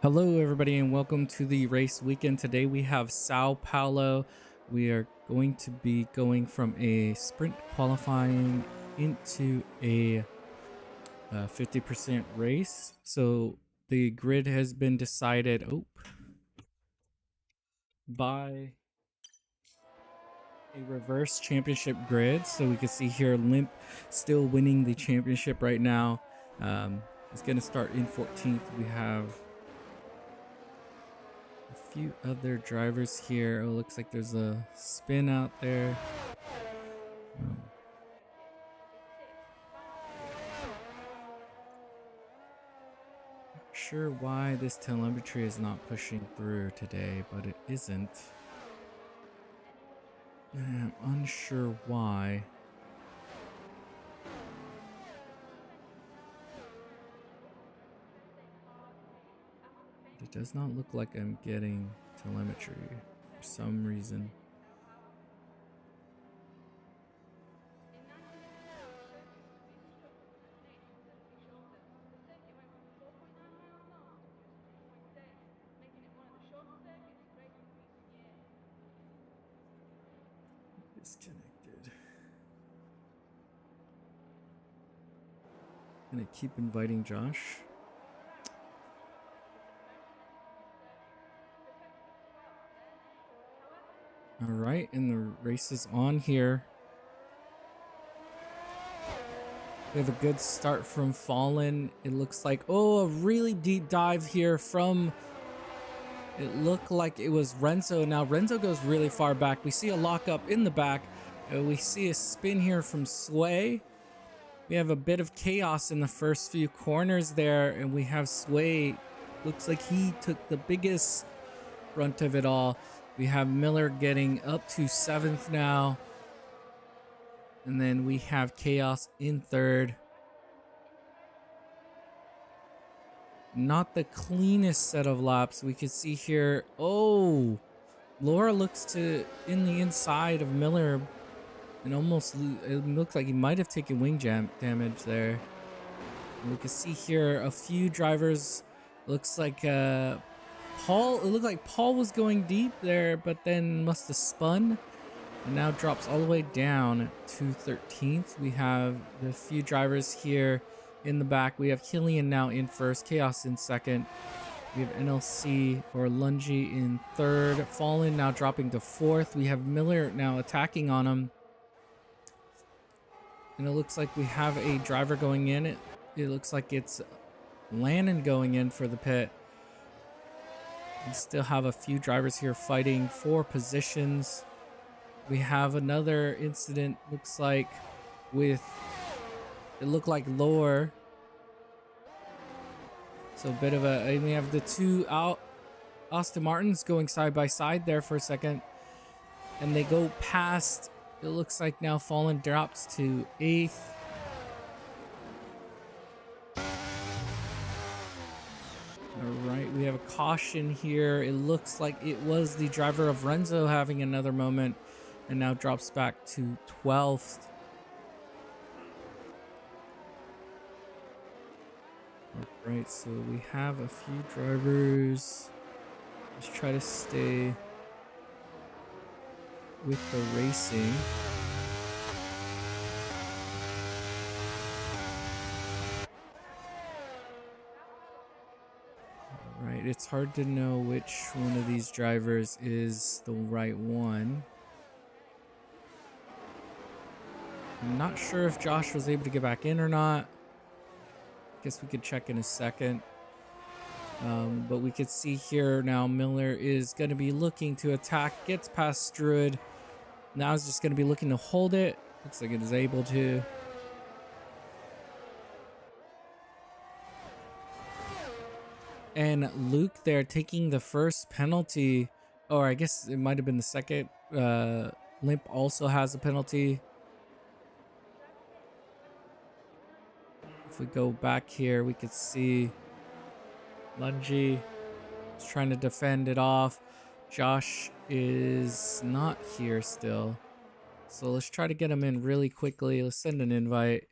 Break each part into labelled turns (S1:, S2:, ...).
S1: Hello everybody and welcome to the race weekend. Today we have Sao Paulo. We are going to be going from a sprint qualifying into a 50% race. So the grid has been decided by a reverse championship grid. So we can see here Limp still winning the championship right now. It's going to start in 14th. We have a few other drivers here. Oh, looks like there's a spin out there. Not sure why this telemetry is not pushing through today, but it isn't. I'm unsure why. It does not look like I'm getting telemetry for some reason. Disconnected. Gonna keep inviting Josh. All right, and the race is on here. We have a good start from Fallen. It looks like, a really deep dive here from, it looked like it was Renzo. Now Renzo goes really far back. We see a lockup in the back. We see a spin here from Sway. We have a bit of chaos in the first few corners there, and we have Sway. Looks like he took the biggest brunt of it all. We have Miller getting up to 7th now. And then we have Chaos in 3rd. Not the cleanest set of laps. We can see here. Oh, Laura looks to in the inside of Miller. And almost, it looks like he might have taken wing jam damage there. And we can see here a few drivers. Looks like Paul. It looked like Paul was going deep there, but then must have spun. And now drops all the way down to 13th. We have the few drivers here in the back. We have Killian now in 1st, Chaos in 2nd. We have NLC or Lungy in 3rd. Fallen now dropping to 4th. We have Miller now attacking on him. And it looks like we have a driver going in. It looks like it's Lannon going in for the pit. We still have a few drivers here fighting for positions. We have another incident, looks like, with, it looked like lower. So a bit of a, and we have the two Aston Martins going side by side there for a second. And they go past, it looks like now Fallen drops to 8th. Alright, we have a caution here. It looks like it was the driver of Renzo having another moment. And now drops back to 12th. Alright, so we have a few drivers. Let's try to stay with the racing. Alright, it's hard to know which one of these drivers is the right one. I'm not sure if Josh was able to get back in or not. Guess we could check in a second. But we could see here now Miller is going to be looking to attack. Gets past Druid. Now he's just going to be looking to hold it. Looks like it is able to. And Luke there taking the first penalty. Or I guess it might have been the second. Limp also has a penalty. If we go back here, we could see Lungy is trying to defend it off. Josh is not here still. So let's try to get him in really quickly. Let's send an invite.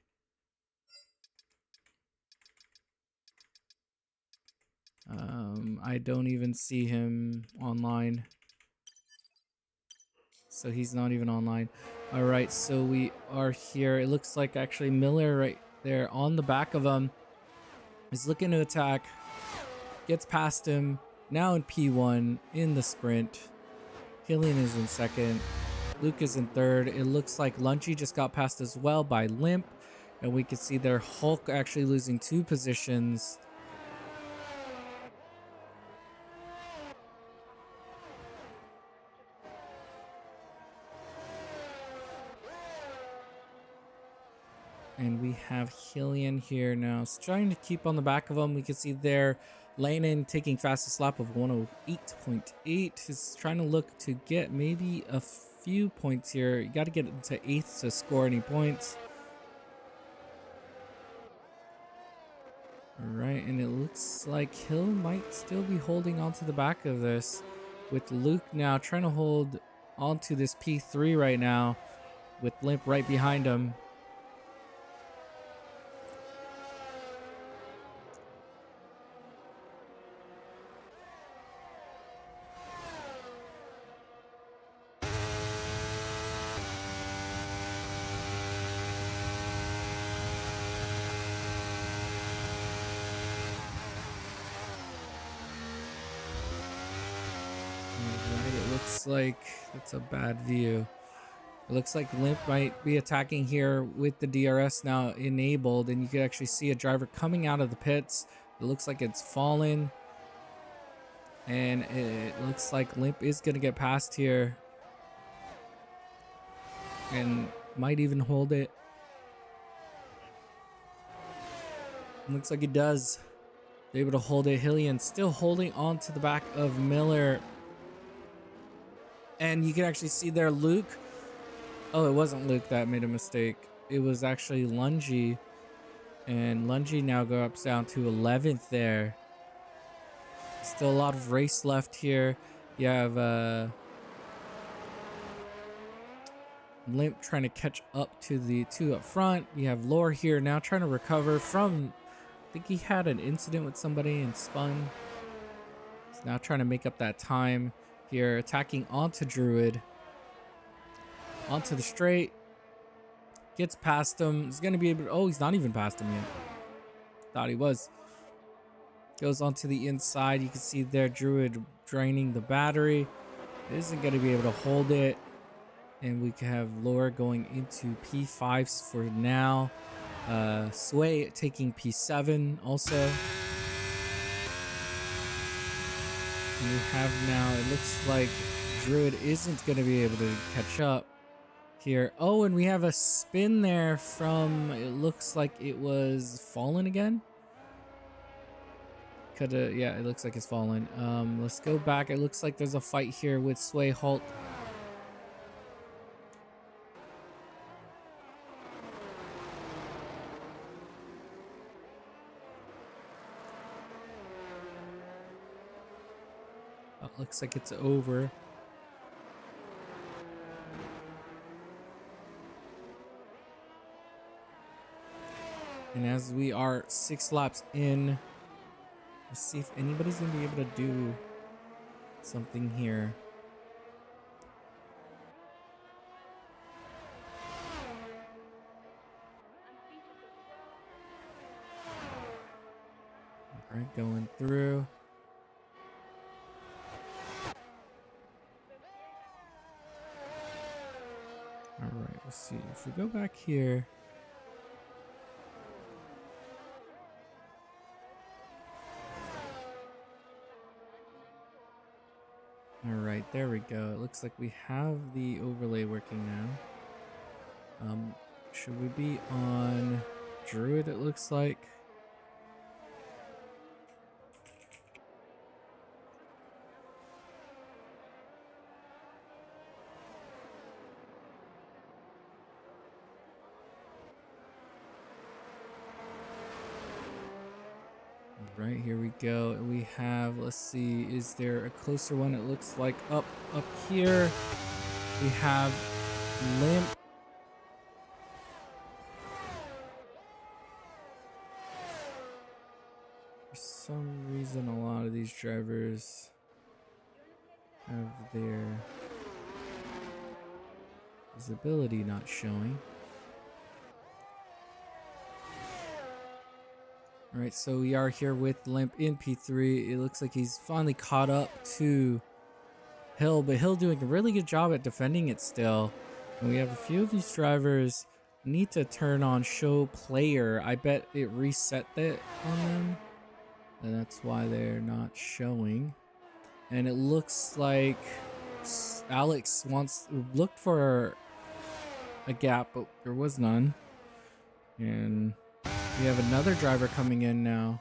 S1: I don't even see him online. So he's not even online. All right, so we are here. It looks like actually Miller right there on the back of him is looking to attack. Gets past him. Now in P1 in the sprint. Killian is in second. Luke is in third. It looks like Lunchy just got passed as well by Limp. And we can see their Hulk actually losing 2 positions. And we have Killian here now. It's trying to keep on the back of him. We can see there Lanin taking fastest lap of 108.8. He's trying to look to get maybe a few points here. You got to get into 8th to score any points. All right, and it looks like Hill might still be holding on to the back of this, with Luke now trying to hold onto this P3 right now, with Limp right behind him. Looks like that's a bad view. It looks like Limp might be attacking here with the DRS now enabled, and you can actually see a driver coming out of the pits. It looks like it's fallen, and it looks like Limp is going to get past here and might even hold it. Looks like he does. They're able to hold it. Hillian still holding on to the back of Miller. And you can actually see there Luke. Oh, it wasn't Luke that made a mistake. It was actually Lungy. And Lungy now goes down to 11th there. Still a lot of race left here. You have Limp trying to catch up to the 2 up front. You have Lore here now trying to recover from, I think he had an incident with somebody and spun. He's now trying to make up that time here, attacking onto Druid. Onto the straight. Gets past him. He's going to be able to, oh, he's not even past him yet. Thought he was. Goes onto the inside. You can see there Druid draining the battery. Isn't going to be able to hold it. And we can have Lore going into P5s for now. Sway taking P7 also. And we have now, it looks like Druid isn't going to be able to catch up here. Oh, and we have a spin there from, it looks like it was Fallen again. Coulda, yeah, it looks like it's Fallen. Let's go back. It looks like there's a fight here with Sway Hulk. Oh, looks like it's over. And as we are 6 laps in, let's see if anybody's gonna be able to do something here. All right, going through. All right, let's see. If we go back here. All right, there we go. It looks like we have the overlay working now. Should we be on Druid, it looks like? Right, here we go. We have, let's see, is there a closer one? It looks like up here we have Limp. some reason, a lot of these drivers have their visibility not showing. Alright, so we are here with Limp in P3. It looks like he's finally caught up to Hill, but Hill doing a really good job at defending it still. And we have a few of these drivers need to turn on show player. I bet it reset that on them, and that's why they're not showing. And it looks like Alex looked for a gap, but there was none. And we have another driver coming in now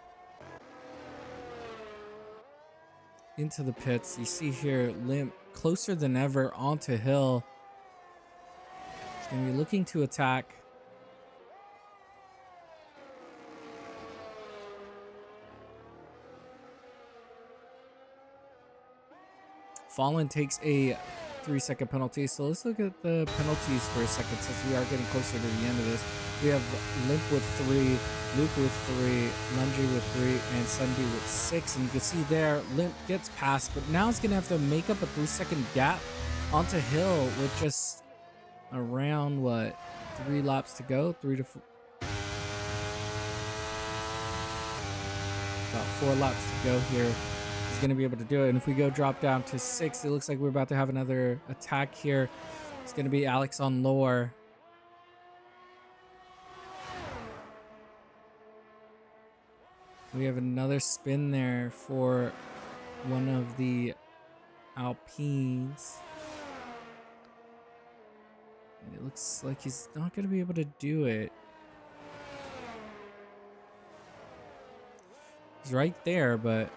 S1: into the pits. You see here Limp closer than ever onto Hill. He's going to be looking to attack. Fallen takes a 3-second penalty. So let's look at the penalties for a second, since we are getting closer to the end of this. We have Limp with 3, Luke with 3, Lungy with 3, and Sunday with 6. And you can see there, Limp gets past, but now it's going to have to make up a 3-second gap onto Hill with just around, what, 3 laps to go? 3 to 4. About 4 laps to go here. He's going to be able to do it. And if we go drop down to 6, it looks like we're about to have another attack here. It's going to be Alex on lower. We have another spin there for one of the Alpines. And it looks like he's not going to be able to do it. He's right there, but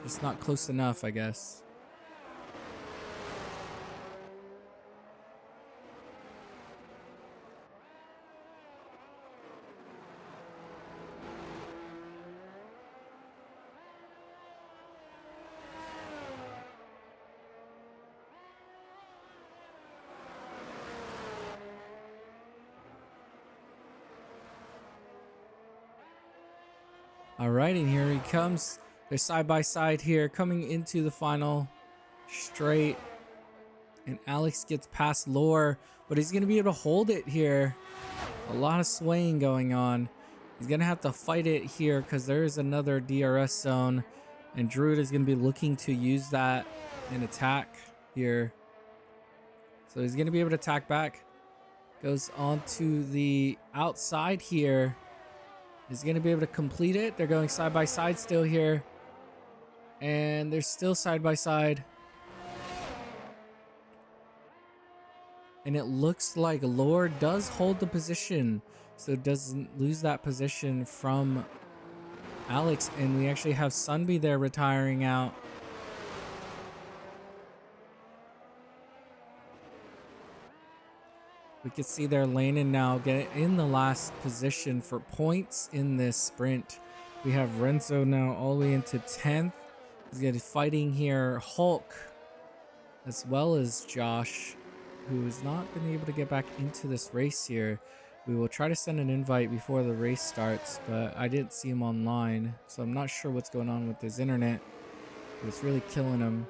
S1: just not close enough, I guess. All right, and here he comes. They're side by side here, coming into the final straight. And Alex gets past Lore, but he's going to be able to hold it here. A lot of swaying going on. He's going to have to fight it here because there is another DRS zone. And Druid is going to be looking to use that and attack here. So he's going to be able to attack back. Goes on to the outside here. He's going to be able to complete it. They're going side by side still here. And they're still side by side. And it looks like Lore does hold the position, so it doesn't lose that position from Alex. And we actually have Sunby there retiring out. We can see they're Landon now getting in the last position for points in this sprint. We have Renzo now all the way into 10th. He's going to be fighting here Hulk as well as Josh, who has not been able to get back into this race here. We will try to send an invite before the race starts, but I didn't see him online, so I'm not sure what's going on with his internet, but it's really killing him.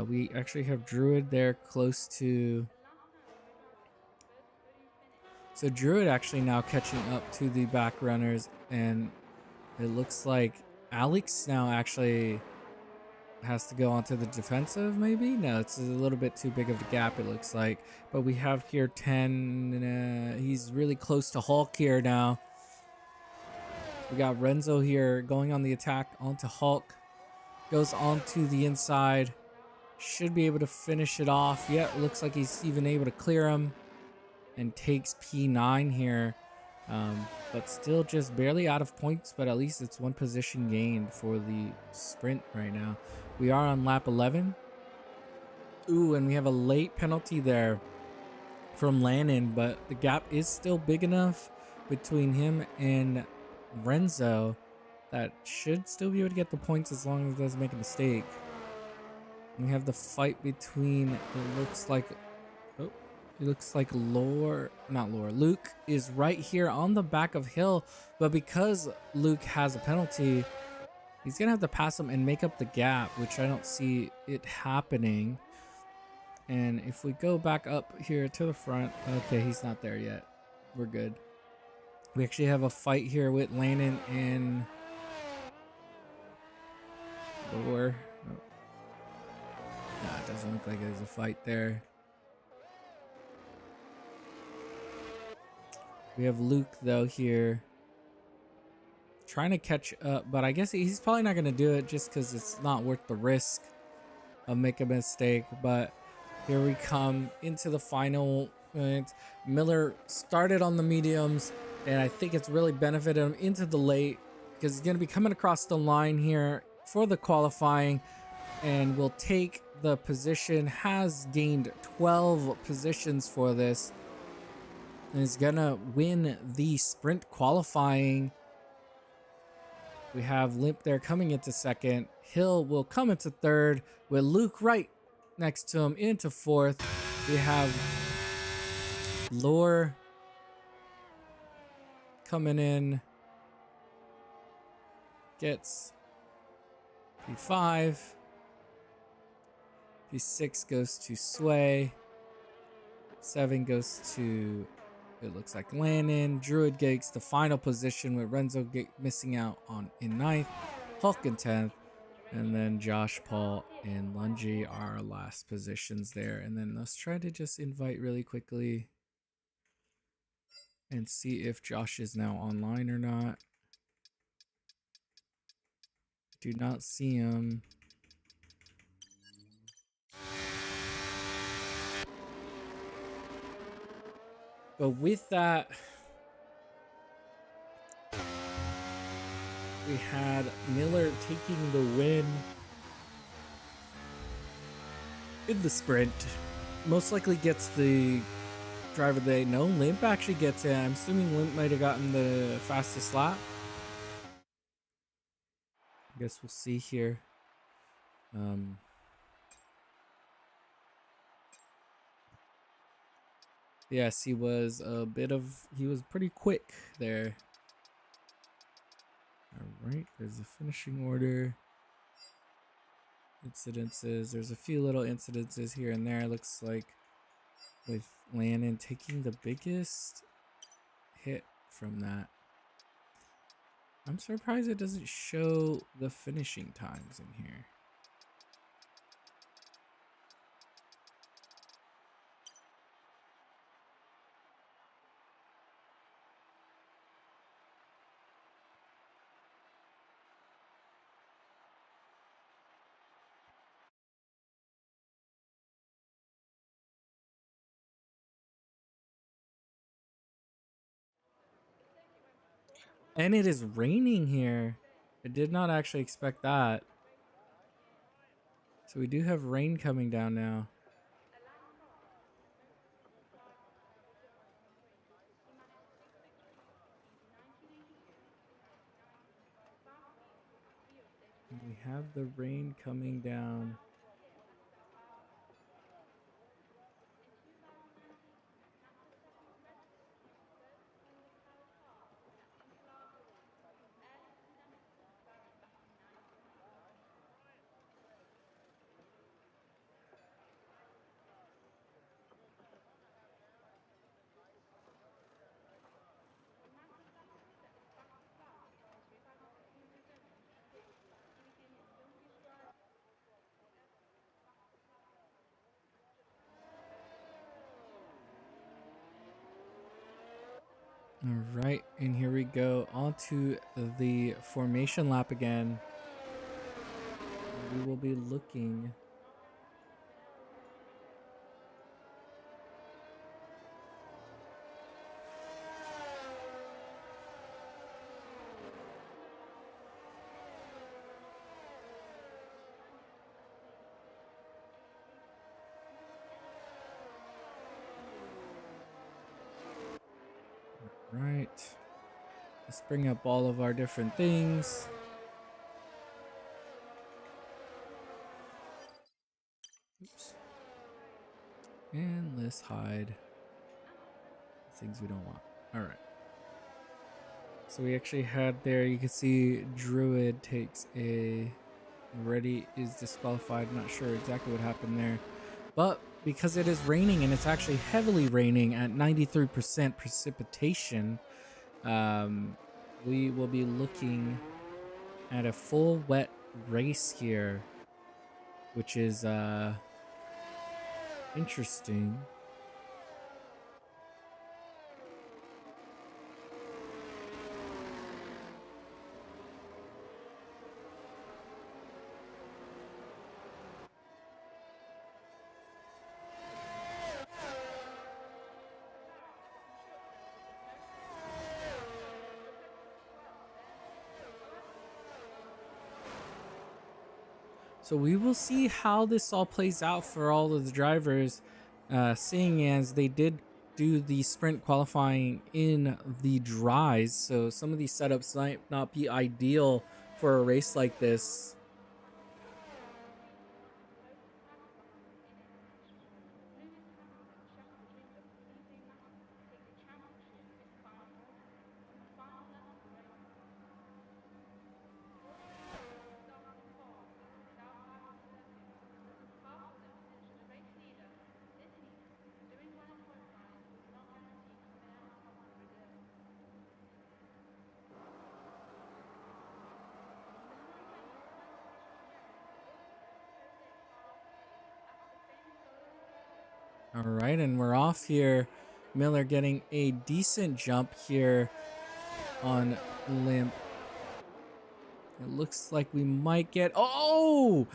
S1: We actually have Druid there close to... So Druid actually now catching up to the back runners, and it looks like Alex now actually has to go onto the defensive, maybe? No, it's a little bit too big of a gap, it looks like. But we have here 10. He's really close to Hulk here now. We got Renzo here going on the attack onto Hulk. Goes onto the inside. Should be able to finish it off. Yeah, it looks like he's even able to clear him. And takes P9 here. But still just barely out of points, but at least it's 1 position gained for the sprint right now. We are on lap 11. Ooh, and we have a late penalty there from Lannon, but the gap is still big enough between him and Renzo that should still be able to get the points as long as it doesn't make a mistake. We have the fight between, it looks like, It looks like Luke is right here on the back of Hill, but because Luke has a penalty, he's gonna have to pass him and make up the gap, which I don't see it happening. And if we go back up here to the front, okay, he's not there yet. We're good. We actually have a fight here with Landon and Lower. Oh. Nah, it doesn't look like there's a fight there. We have Luke though here trying to catch up, but I guess he's probably not going to do it just because it's not worth the risk of making a mistake. But here we come into the final. Miller started on the mediums, and I think it's really benefited him into the late because he's going to be coming across the line here for the qualifying and will take the position. Has gained 12 positions for this and is gonna win the sprint qualifying. We have Limp there coming into second. Hill will come into third with Luke right next to him into fourth. We have Lore coming in, gets P5. P6 goes to Sway. 7 goes to, it looks like, Lannon. Druid gets the final position with Renzo missing out on in 9th. Hulk in 10th. And then Josh, Paul, and Lungy are our last positions there. And then let's try to just invite really quickly and see if Josh is now online or not. Do not see him. But with that, we had Miller taking the win in the sprint. Most likely gets the driver of the day. No, Limp actually gets it. I'm assuming Limp might have gotten the fastest lap. I guess we'll see here. Yes, he was pretty quick there. All right, there's a finishing order. Incidences. There's a few little incidences here and there. Looks like with Lannon taking the biggest hit from that. I'm surprised it doesn't show the finishing times in here. And it is raining here. I did not actually expect that. So we do have rain coming down now. We have the rain coming down. All right, and here we go onto the formation lap again. We will be looking right. Let's bring up all of our different things. Oops. And let's hide. things we don't want. All right. So we actually had there, you can see Druid takes a, Ready is disqualified. Not sure exactly what happened there. But because it is raining, and it's actually heavily raining at 93% precipitation, we will be looking at a full wet race here, which is interesting. So we will see how this all plays out for all of the drivers, seeing as they did do the sprint qualifying in the dries. So some of these setups might not be ideal for a race like this. All right, and we're off here. Miller getting a decent jump here on Limp. It looks like we might get... Oh!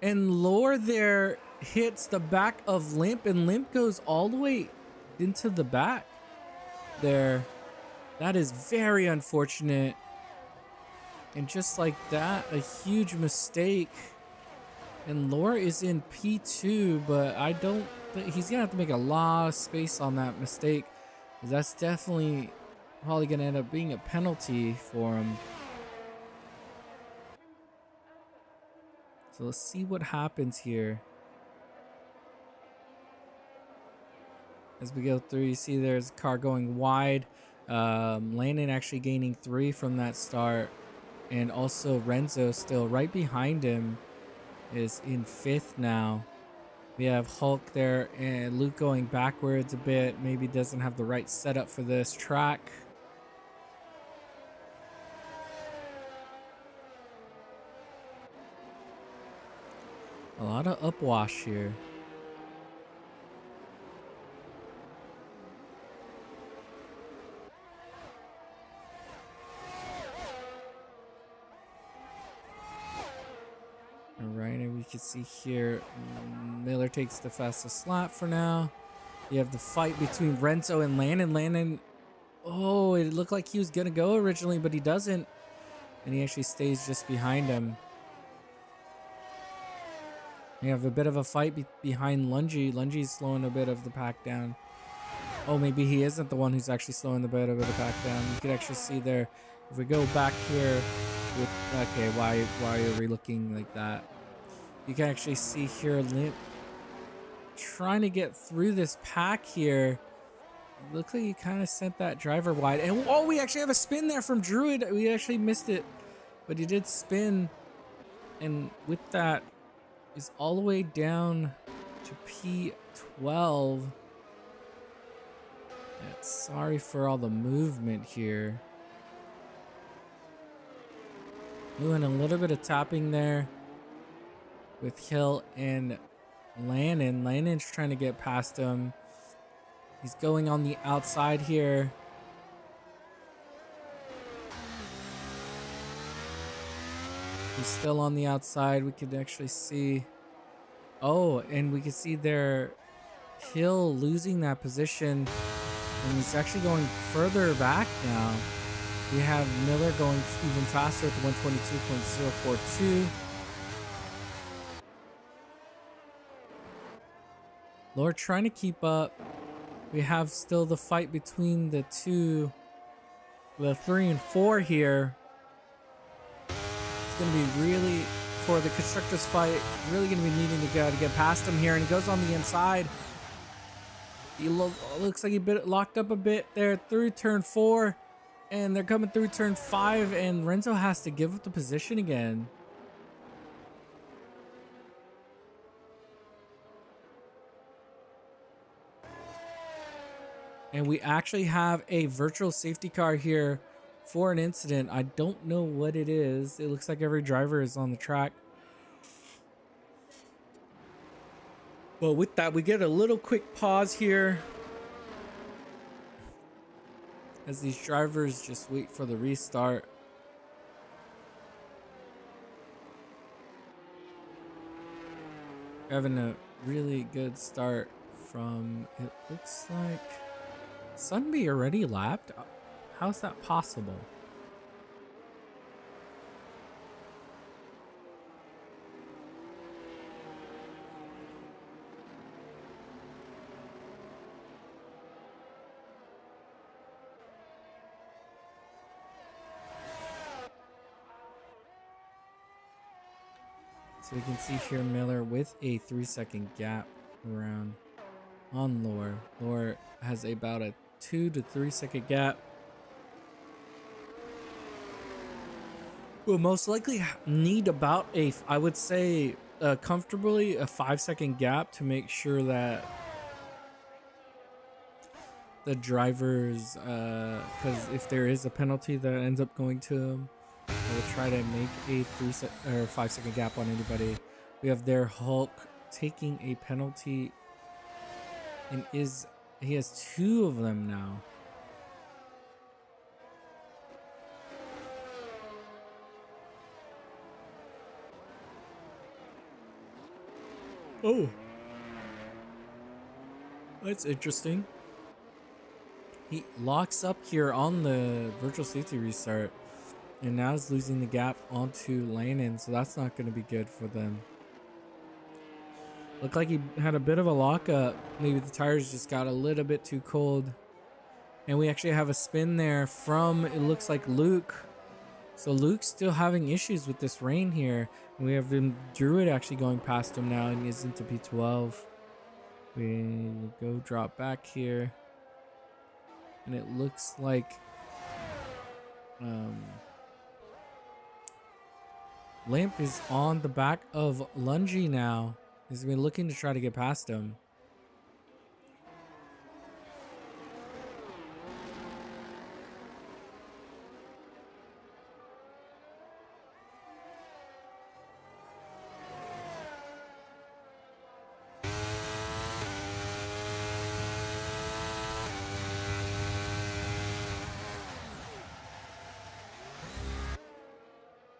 S1: And Lore there hits the back of Limp, and Limp goes all the way into the back there. That is very unfortunate. And just like that, a huge mistake. And Lore is in P2, but I don't think he's gonna have to make a lot of space on that mistake. That's definitely probably gonna end up being a penalty for him. So let's see what happens here. As we go through, you see there's a car going wide. Landon actually gaining 3 from that start. And also Renzo still right behind him is in 5th now. We have Hulk there and Luke going backwards a bit. Maybe doesn't have the right setup for this track. A lot of upwash here. All right, and we can see here Miller takes the fastest lap for now. You have the fight between Renzo and Landon. Landon, oh, it looked like he was gonna go originally, but he doesn't, and he actually stays just behind him. You have a bit of a fight behind Lungy. Lungy's slowing a bit of the pack down. Oh, maybe he isn't the one who's actually slowing the bit of the pack down. You can actually see there, if we go back here with, okay, why are we looking like that? You can actually see here Limp trying to get through this pack here. Looks like he kind of sent that driver wide. And oh, we actually have a spin there from Druid. We actually missed it, but he did spin. And with that, is all the way down to P12. Yeah, sorry for all the movement here. Doing a little bit of tapping there with Hill and Landon. Landon's trying to get past him. He's going on the outside here. He's still on the outside. We could actually see. Oh, and we can see there Hill losing that position. And he's actually going further back now. We have Miller going even faster at the 122.042. Lord trying to keep up. We have still the fight between the 3 and 4 here. It's going to be really, for the constructors fight, really going to be needing to get past him here. And he goes on the inside. Looks like he bit locked up a bit there through turn 4, and they're coming through turn 5, and Renzo has to give up the position again. And we actually have a virtual safety car here for an incident. I don't know what it is. It looks like every driver is on the track. Well, with that, we get a little quick pause here as these drivers just wait for the restart. Having a really good start from, it looks like Sunby already lapped. How's that possible? So we can see here Miller with a 3-second gap around on Lore. Lore has about a 2 to 3 second gap. We'll most likely need about I would say comfortably a 5-second gap to make sure that the drivers, because if there is a penalty that ends up going to them, I will try to make a 5-second gap on anybody. We have their Hulk taking a penalty, and he has 2 of them now. Oh, that's interesting. He locks up here on the virtual safety restart, and now is losing the gap onto Landon, so that's not going to be good for them. Looked like he had a bit of a lockup. Maybe the tires just got a little bit too cold. And we actually have a spin there from, it looks like Luke. So Luke's still having issues with this rain here. And we have Druid actually going past him now, and he's into P12. We go drop back here. And it looks like Lamp is on the back of Lungy now. He's been looking to try to get past him.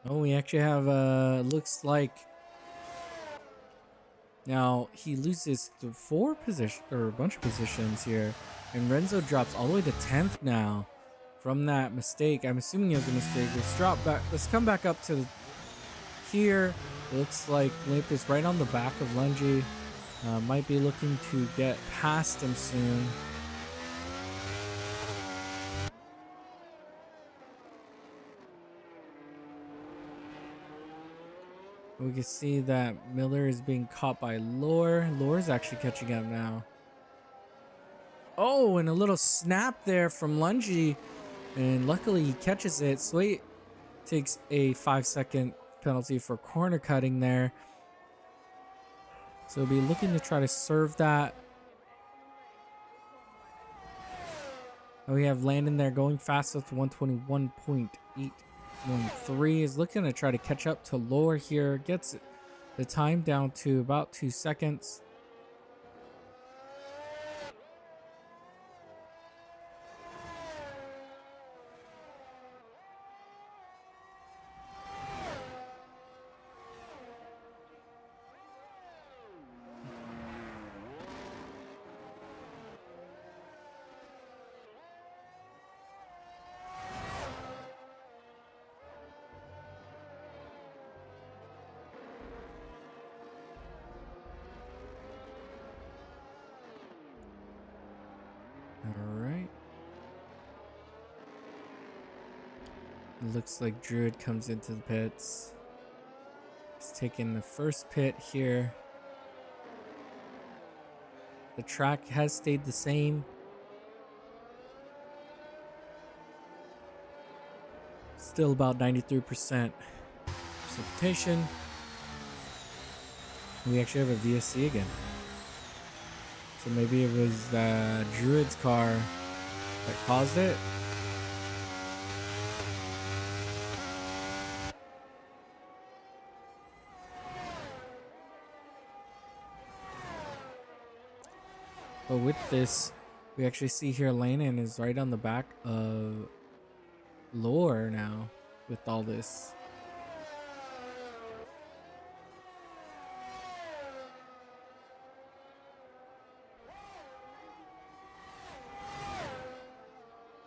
S1: Oh, we actually have looks like now he loses the 4 position or a bunch of positions here, and Renzo drops all the way to 10th now from that mistake. I'm assuming it was a mistake. Let's drop back. Let's come back up to here. It looks like Limp is right on the back of Lungy. Might be looking to get past him soon. We can see that Miller is being caught by Lore. Lore's actually catching up now. Oh, and a little snap there from Lungy. And luckily he catches it. Slate takes a 5-second penalty for corner cutting there. So we'll be looking to try to serve that. And we have Landon there going fast with 121.8. 1-3 is looking to try to catch up to Lore here. Gets the time down to about 2 seconds. Alright. It looks like Druid comes into the pits. He's taking the first pit here. The track has stayed the same. Still about 93% precipitation. We actually have a VSC again. So maybe it was the Druid's car that caused it. But with this, we actually see here Landon is right on the back of Lore now with all this.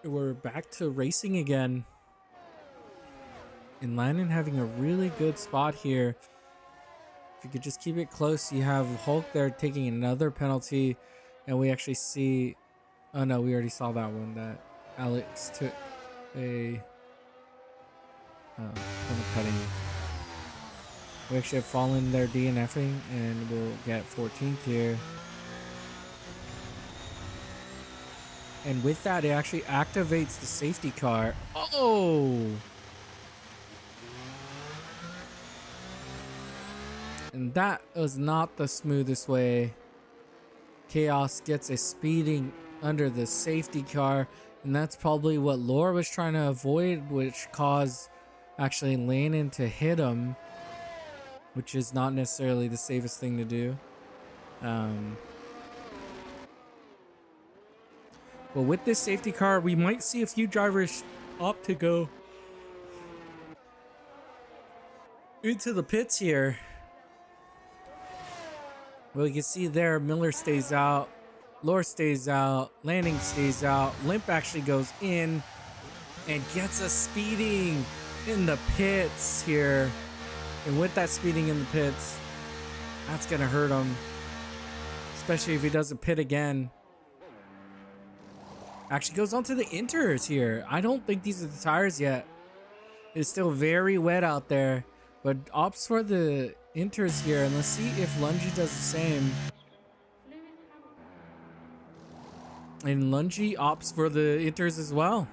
S1: We're back to racing again. And Landon having a really good spot here. If you could just keep it close, you have Hulk there taking another penalty. And we actually see... Oh no, we already saw that one. That Alex took a... cutting. We actually have Fallen there DNFing. And we'll get 14th here. And with that, it actually activates the safety car. Oh! And that was not the smoothest way. Chaos gets a speeding under the safety car. And that's probably what Lore was trying to avoid, which caused actually Landon to hit him. Which is not necessarily the safest thing to do. But with this safety car, we might see a few drivers opt to go into the pits here. Well, you can see there, Miller stays out, Lore stays out, Landing stays out, Limp actually goes in and gets a speeding in the pits here. And with that speeding in the pits, that's gonna hurt him, especially if he doesn't pit again. Actually goes on to the inters here. I don't think these are the tires yet. It's still very wet out there. But opts for the inters here. And let's see if Lungy does the same. And Lungy opts for the inters as well.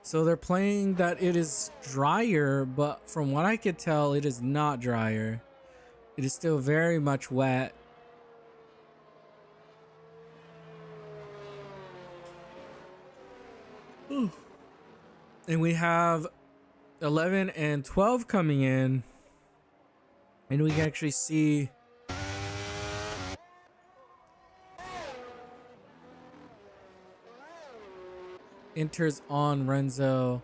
S1: So they're playing that it is drier. But from what I could tell, it is not drier. It is still very much wet. And we have 11 and 12 coming in. And we can actually see enters on Renzo.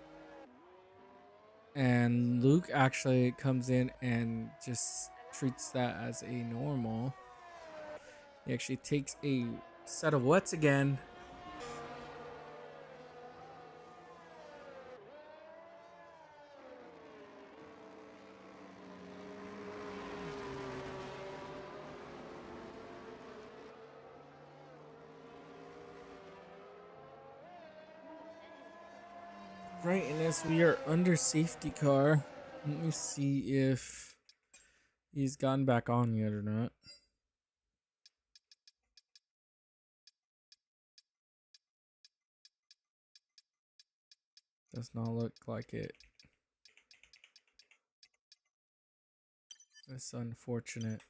S1: And Luke actually comes in and just treats that as a normal. He actually takes a set of wets again. Right, and as we are under safety car, let me see if he's gotten back on yet or not. Does not look like it. That's unfortunate.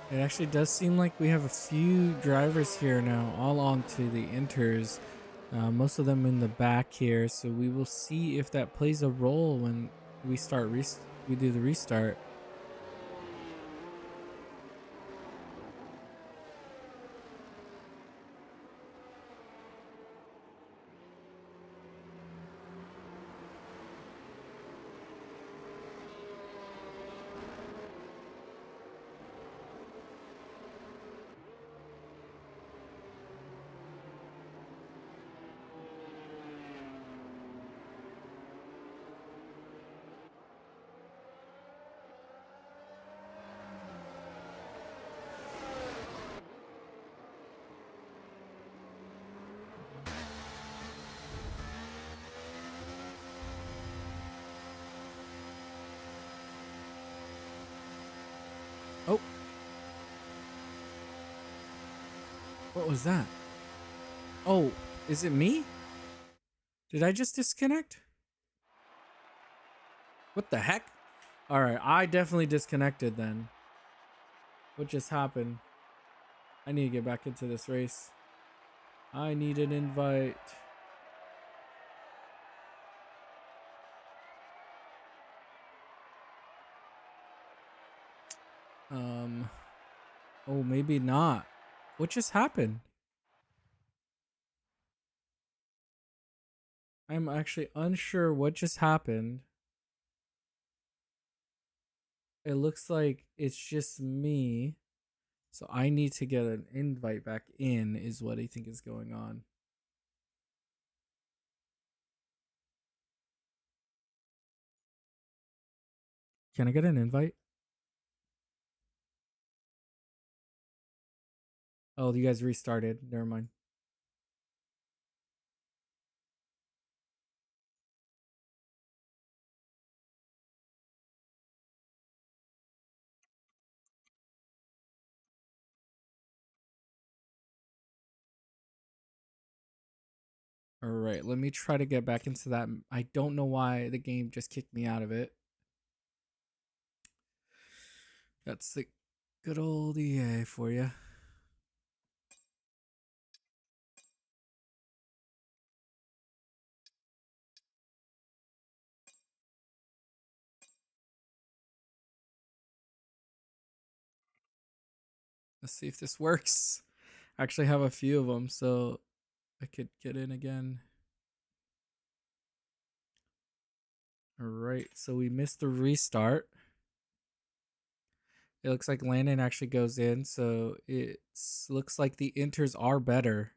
S1: It actually does seem like we have a few drivers here now, all onto the inters. Most of them in the back here, so we will see if that plays a role when we start we do the restart. Oh, what was that? Oh, is it me? Did I just disconnect? What the heck? All right, I definitely disconnected then. What just happened? I need to get back into this race. I need an invite. Oh, maybe not. What just happened? I'm actually unsure what just happened. It looks like it's just me. So I need to get an invite back in is what I think is going on. Can I get an invite? Oh, you guys restarted. Never mind. All right, let me try to get back into that. I don't know why the game just kicked me out of it. That's the good old EA for you. Let's see if this works. I actually have a few of them, so I could get in again. All right, so we missed the restart. It looks like Landon actually goes in, so it looks like the inters are better.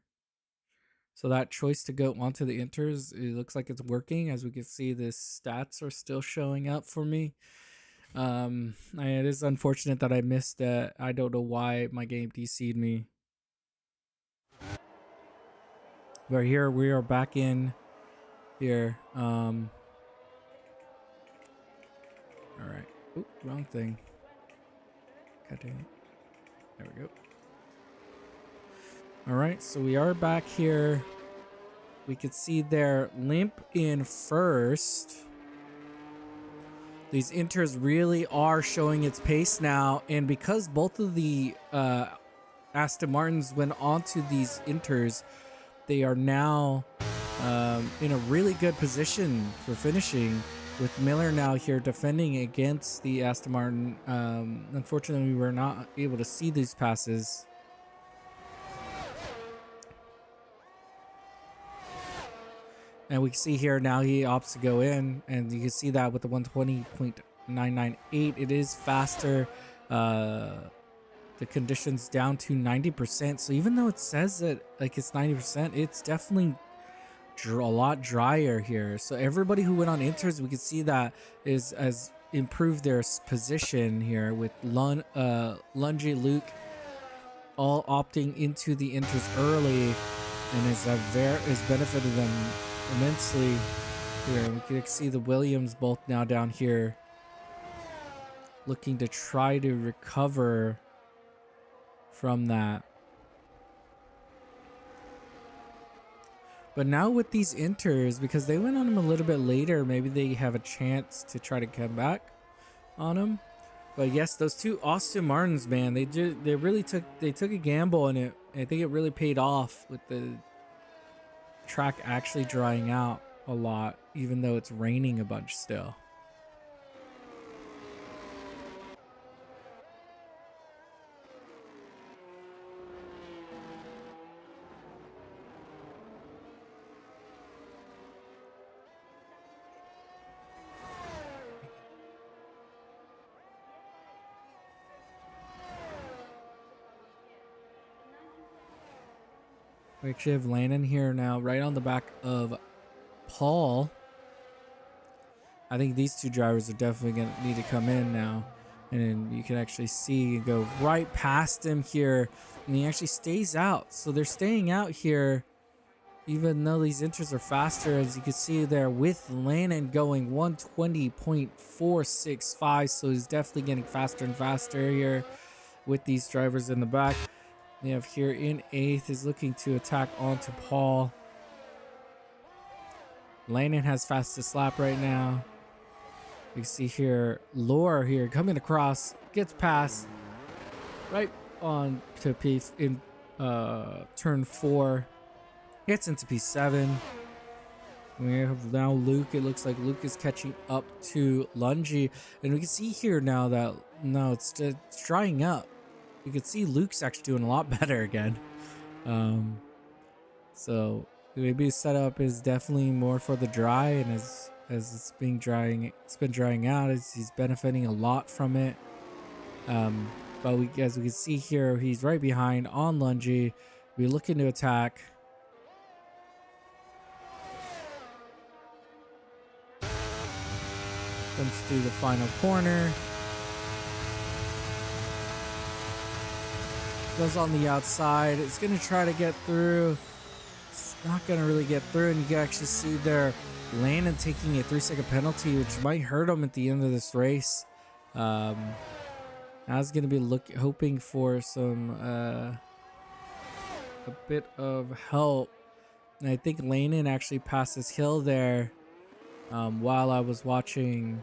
S1: So that choice to go onto the inters, it looks like it's working. As we can see, the stats are still showing up for me. It is unfortunate that I missed that. I don't know why my game DC'd me. But here we are back in here. All right. Oop, wrong thing. God dang it. There we go. All right, so we are back here. We could see there Limp in first. These inters really are showing its pace now, and because both of the Aston Martins went onto these inters, they are now in a really good position for finishing, with Miller now here defending against the Aston Martin. Unfortunately, we were not able to see these passes. And we can see here now he opts to go in, and you can see that with the 120.998, it is faster. The conditions down to 90%. So even though it says that like it's 90%, it's definitely a lot drier here. So everybody who went on inters, we can see that has improved their position here, with Lungy, Luke all opting into the inters early, and has benefited them immensely here. We can see the Williams both now down here looking to try to recover from that. But now with these inters, because they went on them a little bit later, maybe they have a chance to try to come back on them. But yes, those two Austin Martins, man, they really took a gamble, and I think it really paid off with the track actually drying out a lot, even though it's raining a bunch still. We actually have Landon here now, right on the back of Paul. I think these two drivers are definitely going to need to come in now. And you can actually see and go right past him here. And he actually stays out. So they're staying out here, even though these inters are faster. As you can see there with Landon going 120.465. So he's definitely getting faster and faster here with these drivers in the back. We have here in 8th is looking to attack onto Paul. Landon has fastest lap right now. You can see here Laura here coming across, gets past right on to P in turn 4, gets into P7. We have now Luke. It looks like Luke is catching up to Lungy, and we can see here now that it's drying up. You can see Luke's actually doing a lot better again. So maybe his setup is definitely more for the dry, and as it's been drying out, he's benefiting a lot from it. But as we can see here, he's right behind on Lungy. We're looking to attack. Comes through the final corner. Goes on the outside. It's going to try to get through. It's not going to really get through. And you can actually see there Landon taking a 3-second penalty, which might hurt him at the end of this race. I was going to be hoping for some a bit of help. And I think Landon actually passed his hill there while I was watching.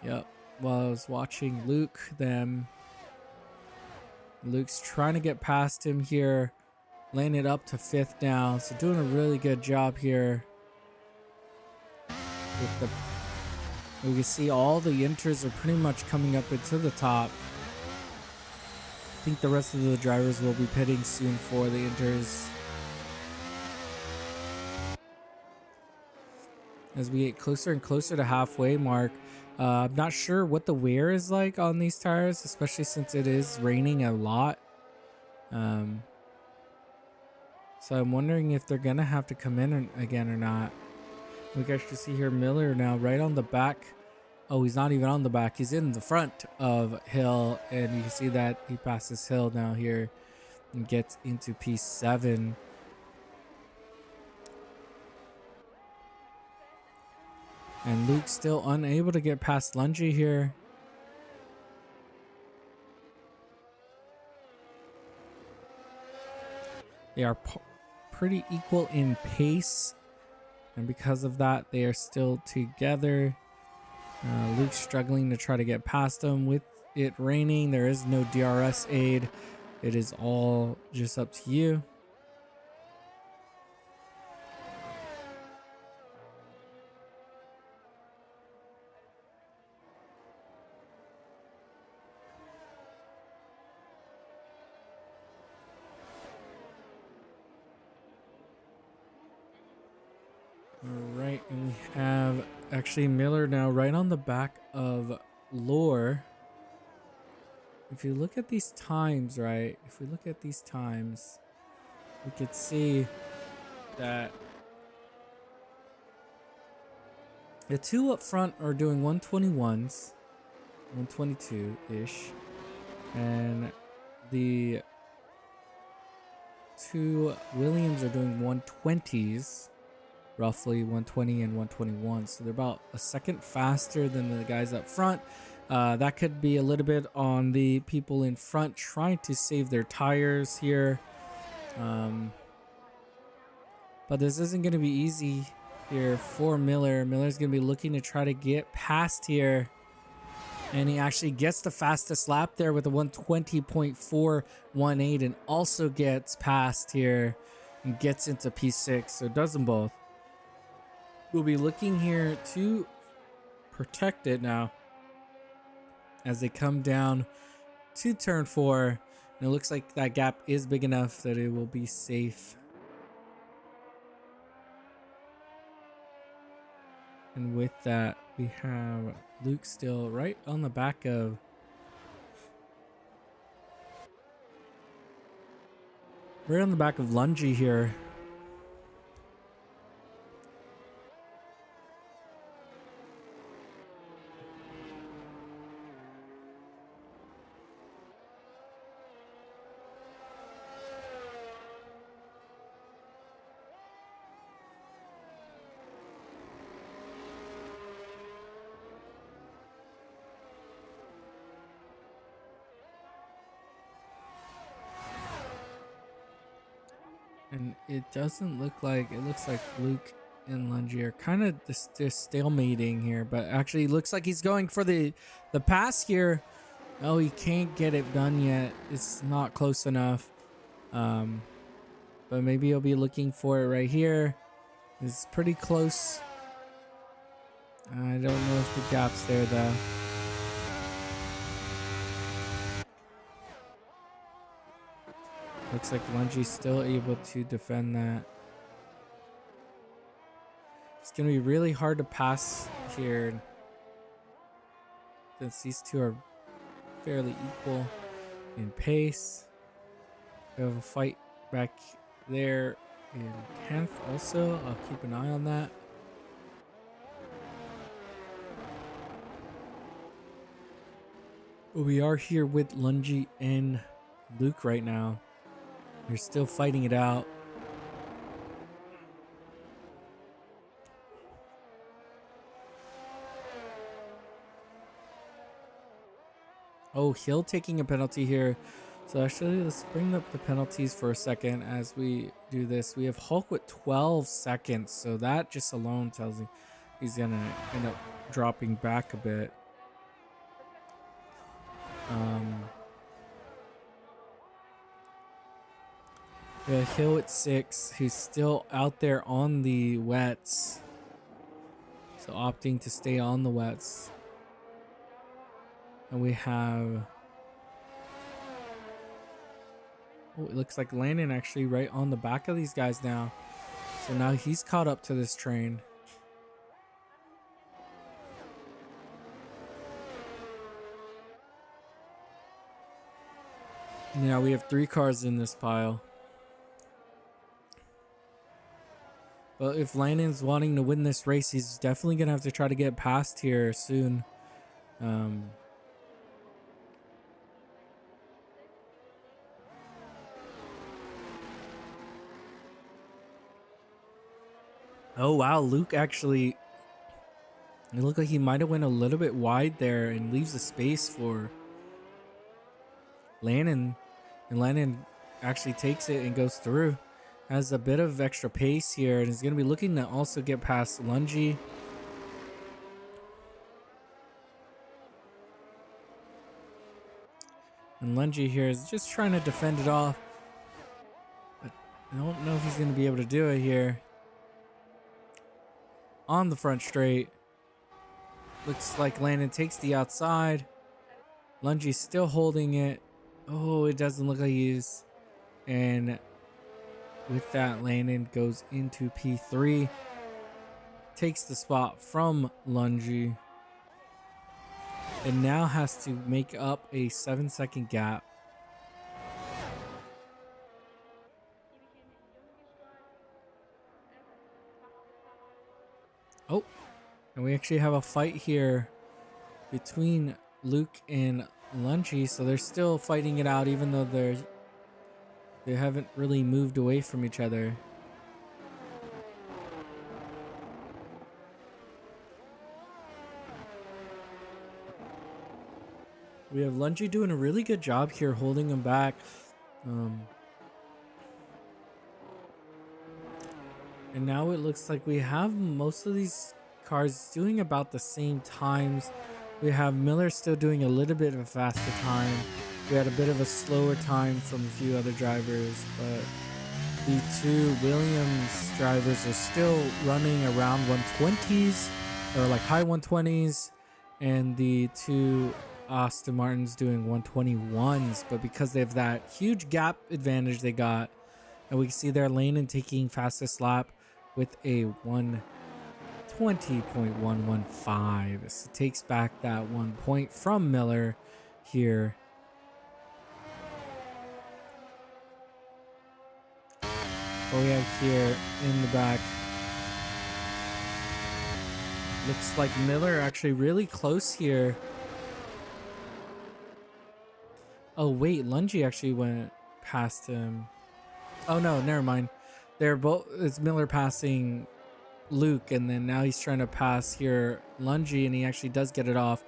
S1: While I was watching Luke them. Luke's trying to get past him here. Landed up to 5th now. So doing a really good job here. We can see all the inters are pretty much coming up into the top. I think the rest of the drivers will be pitting soon for the inters. As we get closer and closer to halfway mark. I'm not sure what the wear is like on these tires, especially since it is raining a lot. So I'm wondering if they're gonna have to come in again or not. We can actually see here Miller now right on the back. Oh, he's not even on the back. He's in the front of Hill, and you can see that he passes Hill now here and gets into P7. And Luke's still unable to get past Lungy here. They are pretty equal in pace. And because of that, they are still together. Luke's struggling to try to get past them. With it raining, there is no DRS aid. It is all just up to you. Alright, and we have actually Miller now right on the back of Lore. If you look at these times, right? If we look at these times, we could see that the two up front are doing 121s, 122-ish, and the two Williams are doing 120s. Roughly 120 and 121, so they're about a second faster than the guys up front. That could be a little bit on the people in front trying to save their tires here, but this isn't going to be easy here for Miller. Miller's going to be looking to try to get past here. And he actually gets the fastest lap there with a 120.418 and also gets past here and gets into P6. So does them both. We'll be looking here to protect it now as they come down to turn 4. And it looks like that gap is big enough that it will be safe. And with that, we have Luke still right on the back of Lungy here. And it doesn't look like, it looks like Luke and Lungy are kind of just stalemating here, but actually it looks like he's going for the pass here. Oh, he can't get it done yet. It's not close enough. But maybe he'll be looking for it right here. It's pretty close. I don't know if the gap's there though. Looks like Lungy's still able to defend that. It's going to be really hard to pass here since these two are fairly equal in pace. We have a fight back there in 10th also. I'll keep an eye on that. But we are here with Lungy and Luke right now. They're still fighting it out. Oh, Hill taking a penalty here. So actually, let's bring up the penalties for a second as we do this. We have Hulk with 12 seconds. So that just alone tells me he's going to end up dropping back a bit. We have Hill at 6, who's still out there on the wets. So opting to stay on the wets. And we have... Oh, it looks like Landon actually right on the back of these guys now. So now he's caught up to this train. Now we have 3 cars in this pile. But if Landon's wanting to win this race, he's definitely going to have to try to get past here soon. Oh, wow. Luke actually... It looked like he might have went a little bit wide there and leaves a space for Landon. And Landon actually takes it and goes through. Has a bit of extra pace here and is going to be looking to also get past Lungy. And Lungy here is just trying to defend it off. But I don't know if he's going to be able to do it here. On the front straight. Looks like Landon takes the outside. Lungy's still holding it. Oh, it doesn't look like he is. And with that, Landon goes into P3. Takes the spot from Lungy. And now has to make up a 7-second gap. Oh, and we actually have a fight here between Luke and Lungy. So they're still fighting it out even though they haven't really moved away from each other. We have Lungy doing a really good job here holding him back. And now it looks like we have most of these cars doing about the same times. We have Miller still doing a little bit of a faster time. We had a bit of a slower time from a few other drivers, but the two Williams drivers are still running around 120s or like high 120s, and the two Aston Martins doing 121s. But because they have that huge gap advantage they got, and we can see there Landon taking fastest lap with a 120.115. So it takes back that 1 point from Miller here. What we have here in the back, looks like Miller actually really close here. Oh wait, Lungi actually went past him. Oh no, never mind. They're both, it's Miller passing Luke, and then now he's trying to pass here Lungi, and he actually does get it off.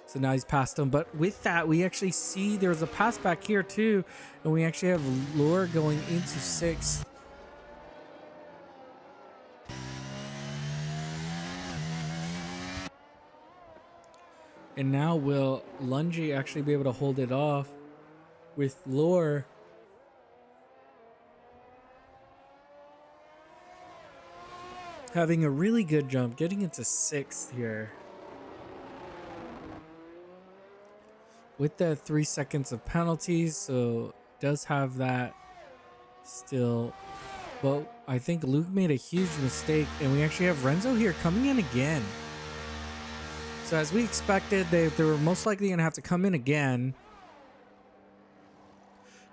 S1: So now he's past him. But with that, we actually see there's a pass back here too, and we actually have Lure going into 6th. And now will Lungi actually be able to hold it off with Lure? Having a really good jump, getting into 6th here. With the 3 seconds of penalties, so does have that still. But I think Luke made a huge mistake, and we actually have Renzo here coming in again. So as we expected, they were most likely going to have to come in again.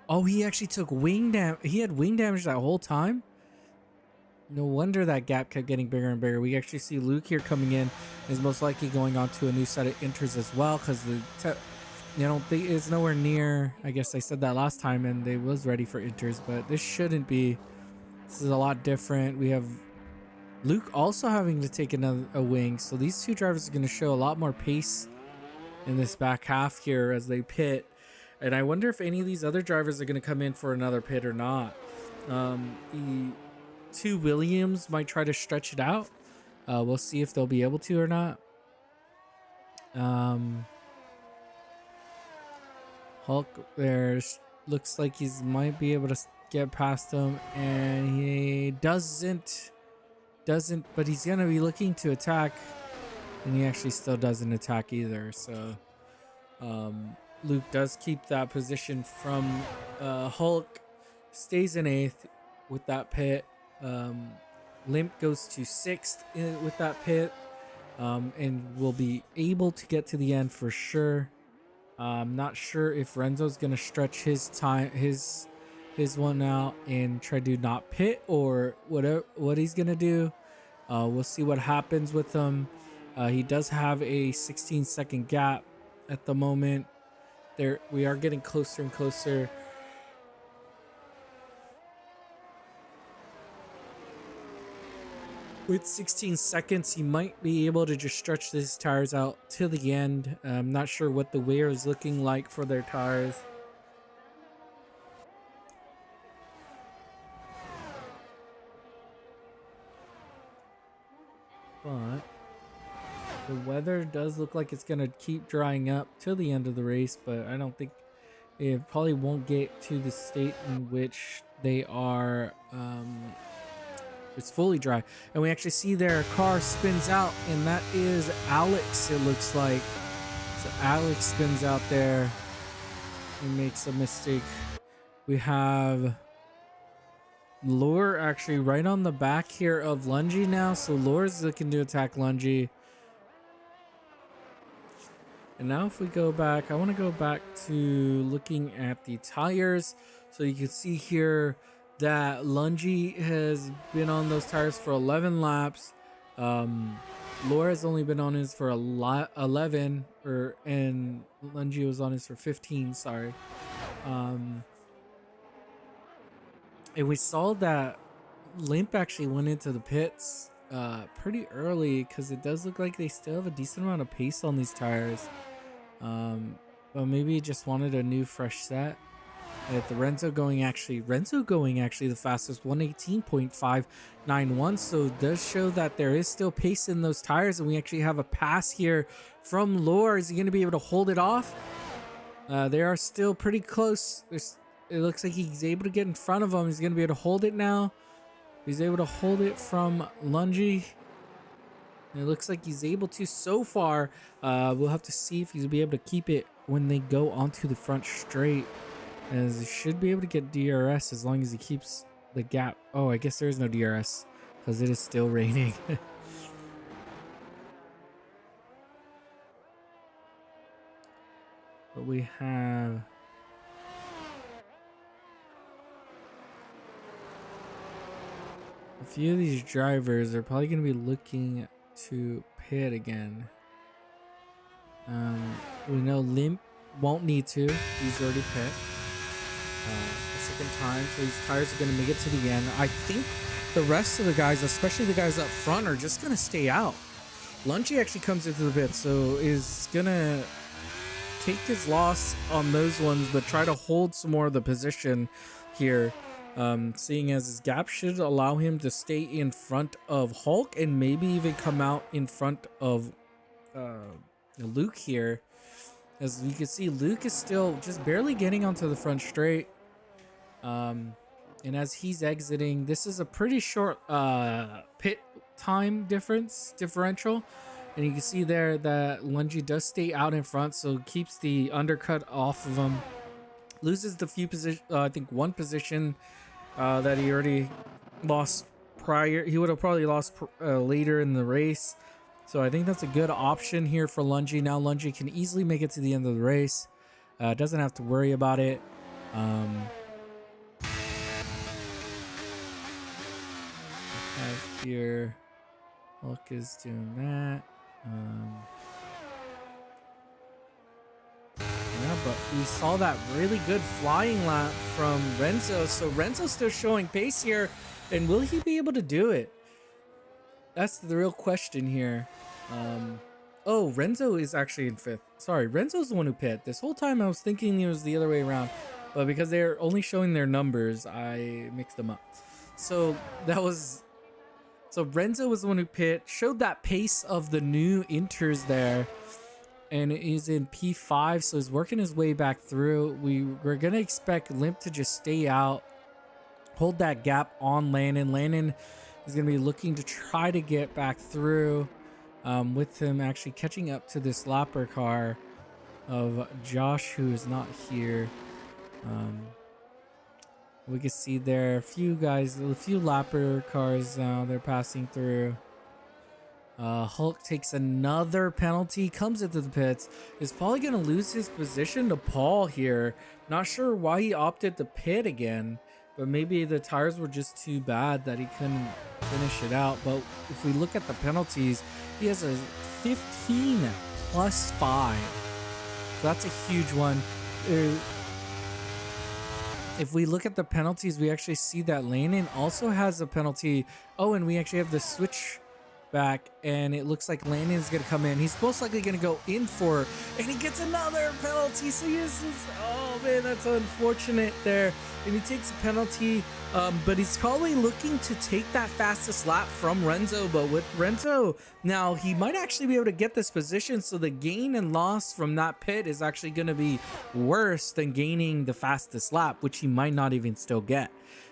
S1: Oh, he actually took wing damage. He had wing damage that whole time? No wonder that gap kept getting bigger and bigger. We actually see Luke here coming in. Is most likely going on to a new set of inters as well, because it's nowhere near. I guess I said that last time, and they was ready for inters, but this shouldn't be. This is a lot different. We have Luke also having to take a wing, so these two drivers are going to show a lot more pace in this back half here as they pit. And I wonder if any of these other drivers are going to come in for another pit or not. The two Williams might try to stretch it out. We'll see if they'll be able to or not. Hulk there looks like he might be able to get past him, and he doesn't, but he's gonna be looking to attack, and he actually still doesn't attack either. So Luke does keep that position from Hulk, stays in 8th with that pit. Limp goes to 6th with that pit, and will be able to get to the end for sure. I'm not sure if Renzo's gonna stretch his time, his one out and try to not pit, or what he's gonna do. We'll see what happens with him. He does have a 16-second gap at the moment. There, we are getting closer and closer. With 16 seconds, he might be able to just stretch his tires out till the end. I'm not sure what the wear is looking like for their tires. But the weather does look like it's going to keep drying up till the end of the race, but I don't think it probably won't get to the state in which they are it's fully dry. And we actually see their car spins out, and that is Alex, it looks like. So Alex spins out there and makes a mistake. We have Lure actually right on the back here of Lungi now. So Lure's looking to attack Lungi. And now if we go back, I want to go back to looking at the tires. So you can see here that Lungi has been on those tires for 11 laps. Laura has only been on his for 11, and Lungi was on his for 15. Sorry. And we saw that Limp actually went into the pits pretty early, because it does look like they still have a decent amount of pace on these tires. But maybe he just wanted a new fresh set. With Renzo going actually the fastest, 118.591. So it does show that there is still pace in those tires, and we actually have a pass here from Lore. Is he going to be able to hold it off? They are still pretty close. It looks like he's able to get in front of him. He's going to be able to hold it now. He's able to hold it from Lungy. It looks like he's able to so far. We'll have to see if he'll be able to keep it when they go onto the front straight, as he should be able to get DRS as long as he keeps the gap. Oh, I guess there is no DRS because it is still raining. But we have a few of these drivers are probably going to be looking to pit again. We know Limp won't need to. He's already pit the second time, so these tires are going to make it to the end. I think the rest of the guys, especially the guys up front, are just going to stay out. Lunchy actually comes into the pit, so is going to take his loss on those ones, but try to hold some more of the position here. Seeing as his gap should allow him to stay in front of Hulk and maybe even come out in front of Luke here. As you can see, Luke is still just barely getting onto the front straight. And as he's exiting, this is a pretty short pit time differential. And you can see there that Lungy does stay out in front, so keeps the undercut off of him. Loses the few position, I think one position that he already lost prior. He would have probably lost later in the race. So I think that's a good option here for Lungy. Now Lungy can easily make it to the end of the race. Doesn't have to worry about it. Have here, Hulk is doing that. Yeah, but we saw that really good flying lap from Renzo. So Renzo's still showing pace here, and will he be able to do it? That's the real question here. Oh, Renzo is actually in fifth. Sorry, Renzo's the one who pit. This whole time I was thinking it was the other way around, but because they're only showing their numbers, I mixed them up. So Renzo was the one who pit, showed that pace of the new inters there, and he's in P5, so he's working his way back through. We're gonna expect Limp to just stay out, hold that gap on Landon. Landon is going to be looking to try to get back through, with him actually catching up to this lapper car of Josh, who is not here. We can see there a few lapper cars now they're passing through. Hulk takes another penalty, comes into the pits, is probably going to lose his position to Paul here. Not sure why he opted to pit again, but maybe the tires were just too bad that he couldn't finish it out. But if we look at the penalties, he has a 15 plus 5. So that's a huge one. If we look at the penalties, we actually see that Landon also has a penalty. Oh, and we actually have the switch back, and it looks like Landon is going to come in. He's most likely going to go in for it, and he gets another penalty. So oh man, that's unfortunate there. And he takes a penalty, but he's probably looking to take that fastest lap from Renzo. But with Renzo now, he might actually be able to get this position, so the gain and loss from that pit is actually going to be worse than gaining the fastest lap, which he might not even still get.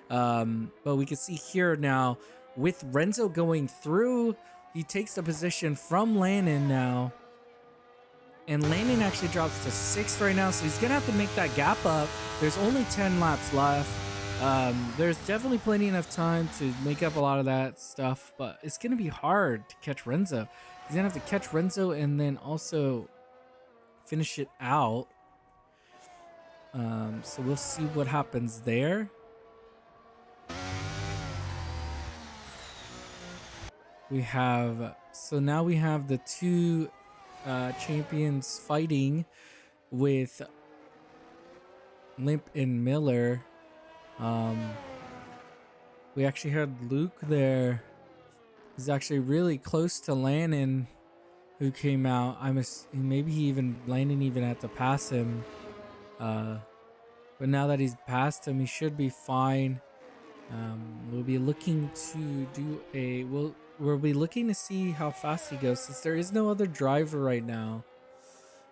S1: But we can see here now, with Renzo going through, he takes the position from Landon now. And Landon actually drops to 6th right now, so he's going to have to make that gap up. There's only 10 laps left. There's definitely plenty enough time to make up a lot of that stuff, but it's going to be hard to catch Renzo. He's going to have to catch Renzo and then also finish it out. So we'll see what happens there. Now we have the two champions fighting with Limp and Miller. We actually had Luke there. He's actually really close to Landon, who came out. Maybe Landon even had to pass him. But But now that he's past him, he should be fine. We'll be looking to do a we'll be looking to see how fast he goes, since there is no other driver right now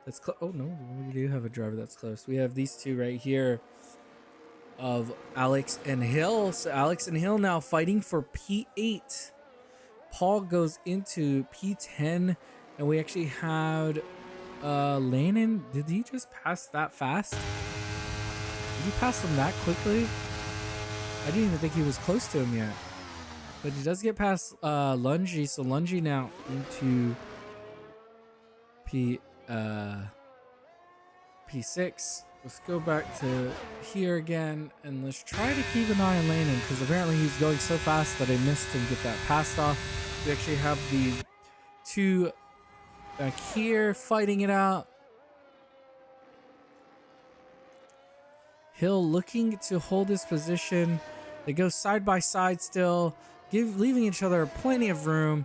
S1: that's oh no, we do have a driver that's close. We have these two right here of Alex and Hill. So Alex and Hill now fighting for P8. Paul goes into P10, and we actually had Landon. Did he just pass that fast? Did he pass him that quickly? I didn't even think he was close to him yet. But he does get past Lungy, so Lungy now into P6. Let's go back to here again, and let's try to keep an eye on Landon, because apparently he's going so fast that I missed him get that passed off. We actually have the two back here fighting it out. Hill looking to hold his position. They go side by side still, leaving each other plenty of room.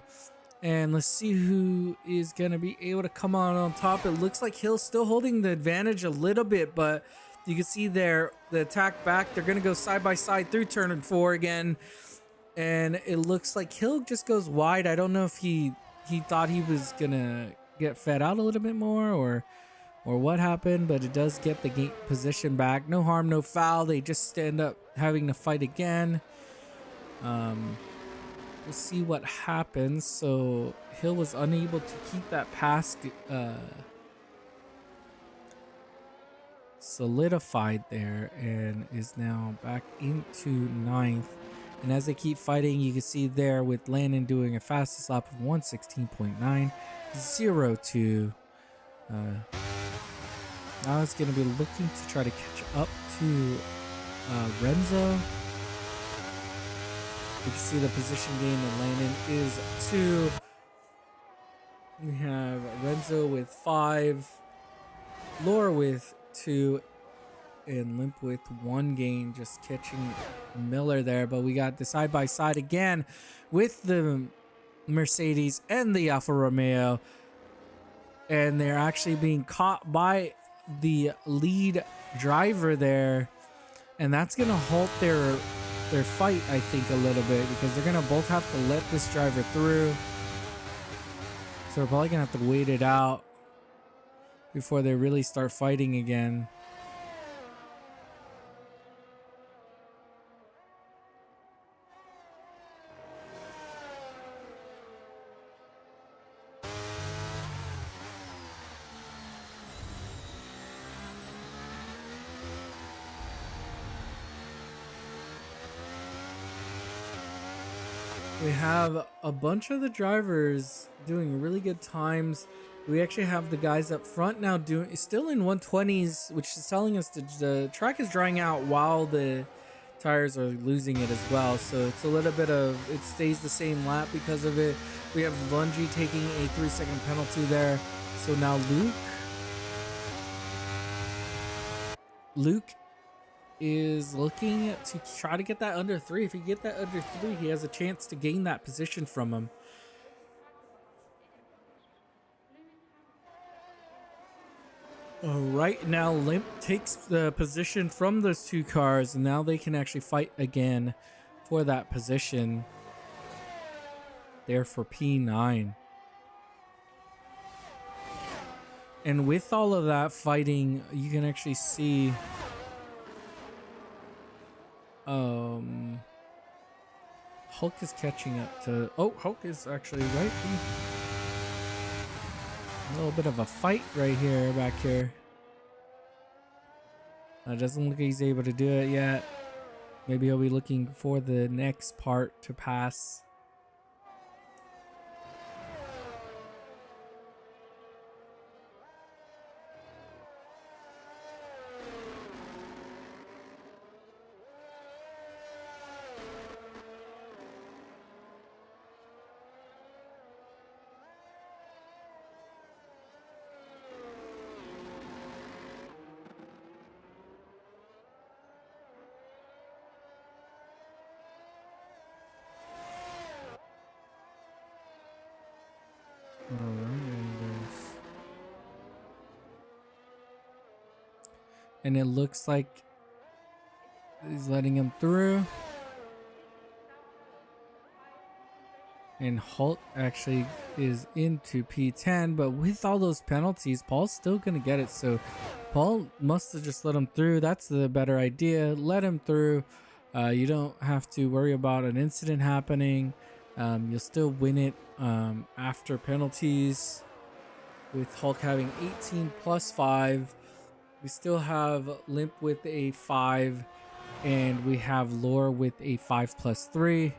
S1: And let's see who is going to be able to come on top. It looks like Hill's still holding the advantage a little bit, but you can see there the attack back. They're going to go side by side through turn 4 again. And it looks like Hill just goes wide. I don't know if he thought he was going to get fed out a little bit more or what happened, but it does get the game position back. No harm, no foul. They just end up having to fight again. We'll see what happens. So Hill was unable to keep that pass solidified there, and is now back into 9th. And as they keep fighting, you can see there with Landon doing a fastest lap of 1:16.902. Now it's going to be looking to try to catch up to Renzo. You can see the position gain, and Landon is 2. We have Renzo with 5, Laura with 2, and Limp with 1 gain, just catching Miller there. But we got the side by side again with the Mercedes and the Alfa Romeo, and they're actually being caught by the lead driver there, and that's gonna halt their fight, I think, a little bit, because they're gonna both have to let this driver through. So we're probably gonna have to wait it out before they really start fighting again. We have a bunch of the drivers doing really good times. We actually have the guys up front now still in 120s, which is telling us the track is drying out while the tires are losing it as well. So it's a little bit of, it stays the same lap because of it. We have Lungy taking a 3-second penalty there. So now Luke is looking to try to get that under 3. If he get that under 3, he has a chance to gain that position from him. Right now, Limp takes the position from those 2 cars, and now they can actually fight again for that position there for P9. And with all of that fighting, you can actually see Hulk is catching up to, Hulk is actually right. A little bit of a fight right here, back here. It doesn't look like he's able to do it yet. Maybe he'll be looking for the next part to pass. And it looks like He's letting him through. And Hulk actually is into P10, but with all those penalties, Paul's still going to get it. So Paul must have just let him through. That's the better idea. Let him through. You don't have to worry about an incident happening. You'll still win it after penalties. With Hulk having 18 plus 5. We still have Limp with a 5. And we have Lore with a 5 plus 3.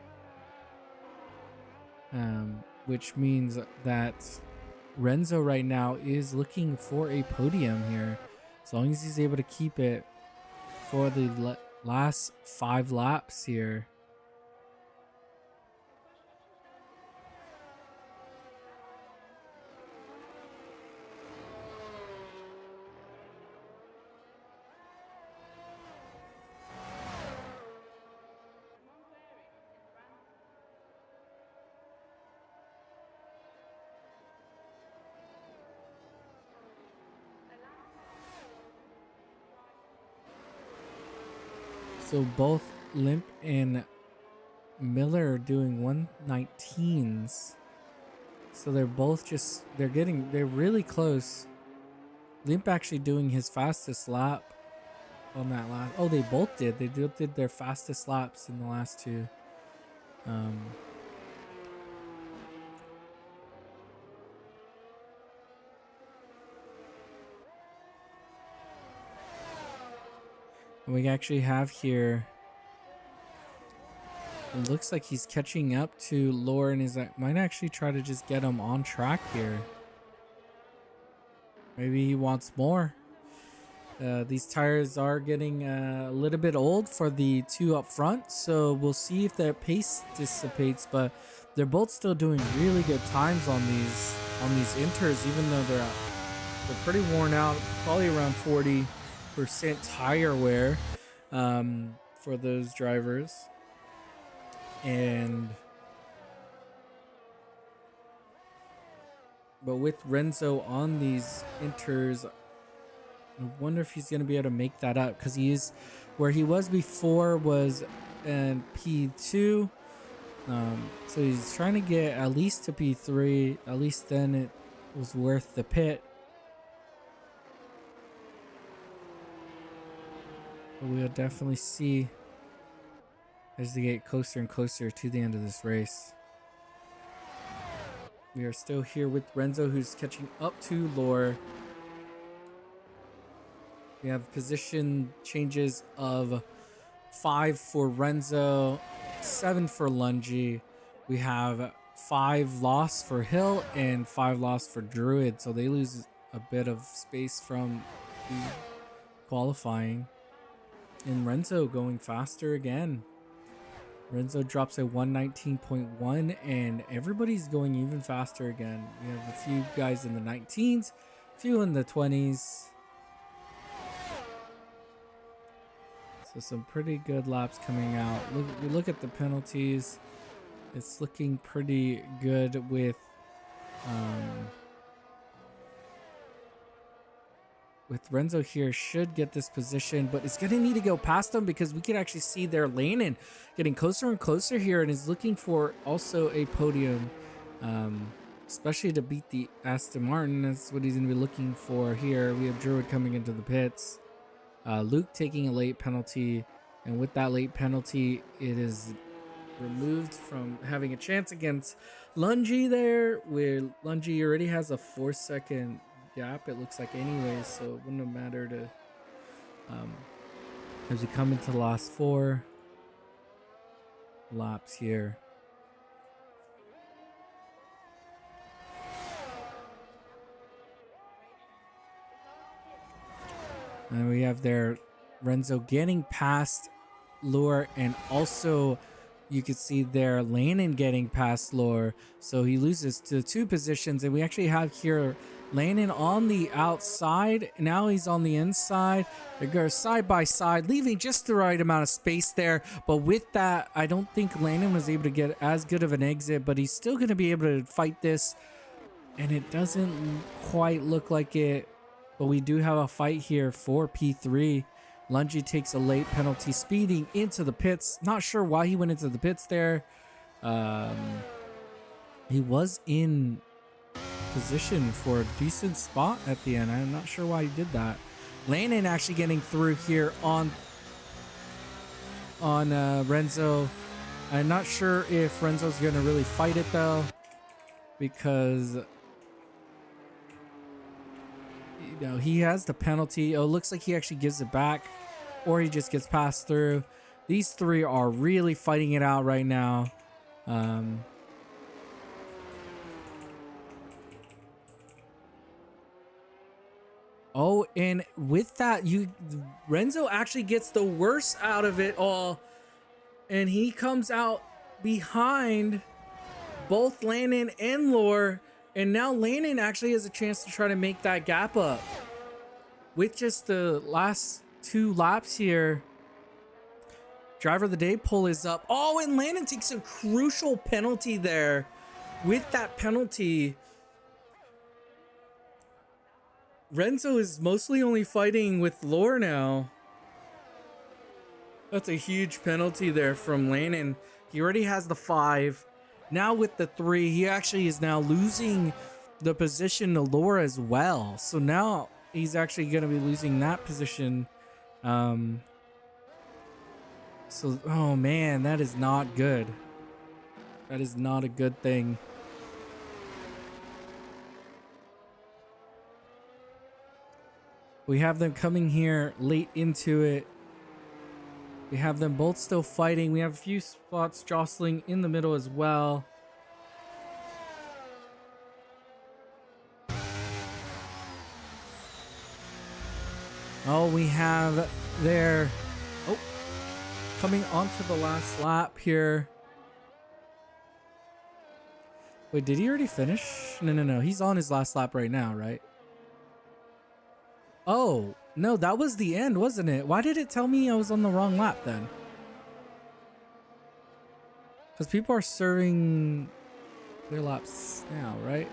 S1: Which means that Renzo right now is looking for a podium here. As long as he's able to keep it for the last 5 laps here. So both Limp and Miller are doing 119s. So they're both they're really close. Limp actually doing his fastest lap on that last. Oh, they both did. They did their fastest laps in the last 2. And we actually have here, it looks like he's catching up to Lore and might actually try to just get him on track here. Maybe he wants more. These tires are getting a little bit old for the 2 up front, so we'll see if their pace dissipates, but they're both still doing really good times on these inters, even though they're pretty worn out, probably around 40% tire wear for those drivers. But with Renzo on these inters, I wonder if he's going to be able to make that up, because he is where he was before was in P2. So he's trying to get at least to P3. At least then it was worth the pit. But we'll definitely see as they get closer and closer to the end of this race. We are still here with Renzo, who's catching up to Lore. We have position changes of 5 for Renzo, 7 for Lungy. We have 5 loss for Hill and 5 loss for Druid. So they lose a bit of space from the qualifying. And Renzo going faster again. Renzo drops a 119.1 and everybody's going even faster again. We have a few guys in the 19s, a few in the 20s. So some pretty good laps coming out. Look at the penalties. It's looking pretty good with Renzo here. Should get this position, but it's gonna need to go past them, because we can actually see their Landon getting closer and closer here, and is looking for also a podium, especially to beat the Aston Martin. That's what he's gonna be looking for here. We have Druid coming into the pits. Luke taking a late penalty, and with that late penalty, it is removed from having a chance against Lungy there, where Lungy already has a 4-second gap, it looks like, anyway, so it wouldn't have mattered to, as we come into the last 4 laps here. And we have there Renzo getting past Lure, and also you could see there Landon getting past Lure, so he loses to 2 positions. And we actually have here Landon on the outside, now he's on the inside. They go side by side, leaving just the right amount of space there. But with that, I don't think Landon was able to get as good of an exit, but he's still going to be able to fight this, and it doesn't quite look like it. But we do have a fight here for P3. Lungi takes a late penalty, speeding into the pits. Not sure why he went into the pits there. He was in position for a decent spot at the end. I'm not sure why he did that. Landon actually getting through here on Renzo. I'm not sure if Renzo's gonna really fight it though, because you know he has the penalty. Oh, it looks like he actually gives it back, or he just gets passed through. These three are really fighting it out right now. Oh, and with that, Renzo actually gets the worst out of it all, and he comes out behind both Landon and Lore, and now Landon actually has a chance to try to make that gap up. With just the last 2 laps here, Driver of the Day poll is up. Oh, and Landon takes a crucial penalty there. With that penalty, Renzo is mostly only fighting with Lore now. That's a huge penalty there from Landon. He already has the 5. Now with the 3, he actually is now losing the position to Lore as well. So now he's actually going to be losing that position. So, oh man, that is not good. That is not a good thing. We have them coming here late into it. We have them both still fighting. We have a few spots jostling in the middle as well. Oh, we have there. Oh, coming onto the last lap here. Wait, did he already finish? No. He's on his last lap right now, right? Oh, no, that was the end, wasn't it? Why did it tell me I was on the wrong lap then? Because people are serving their laps now, right?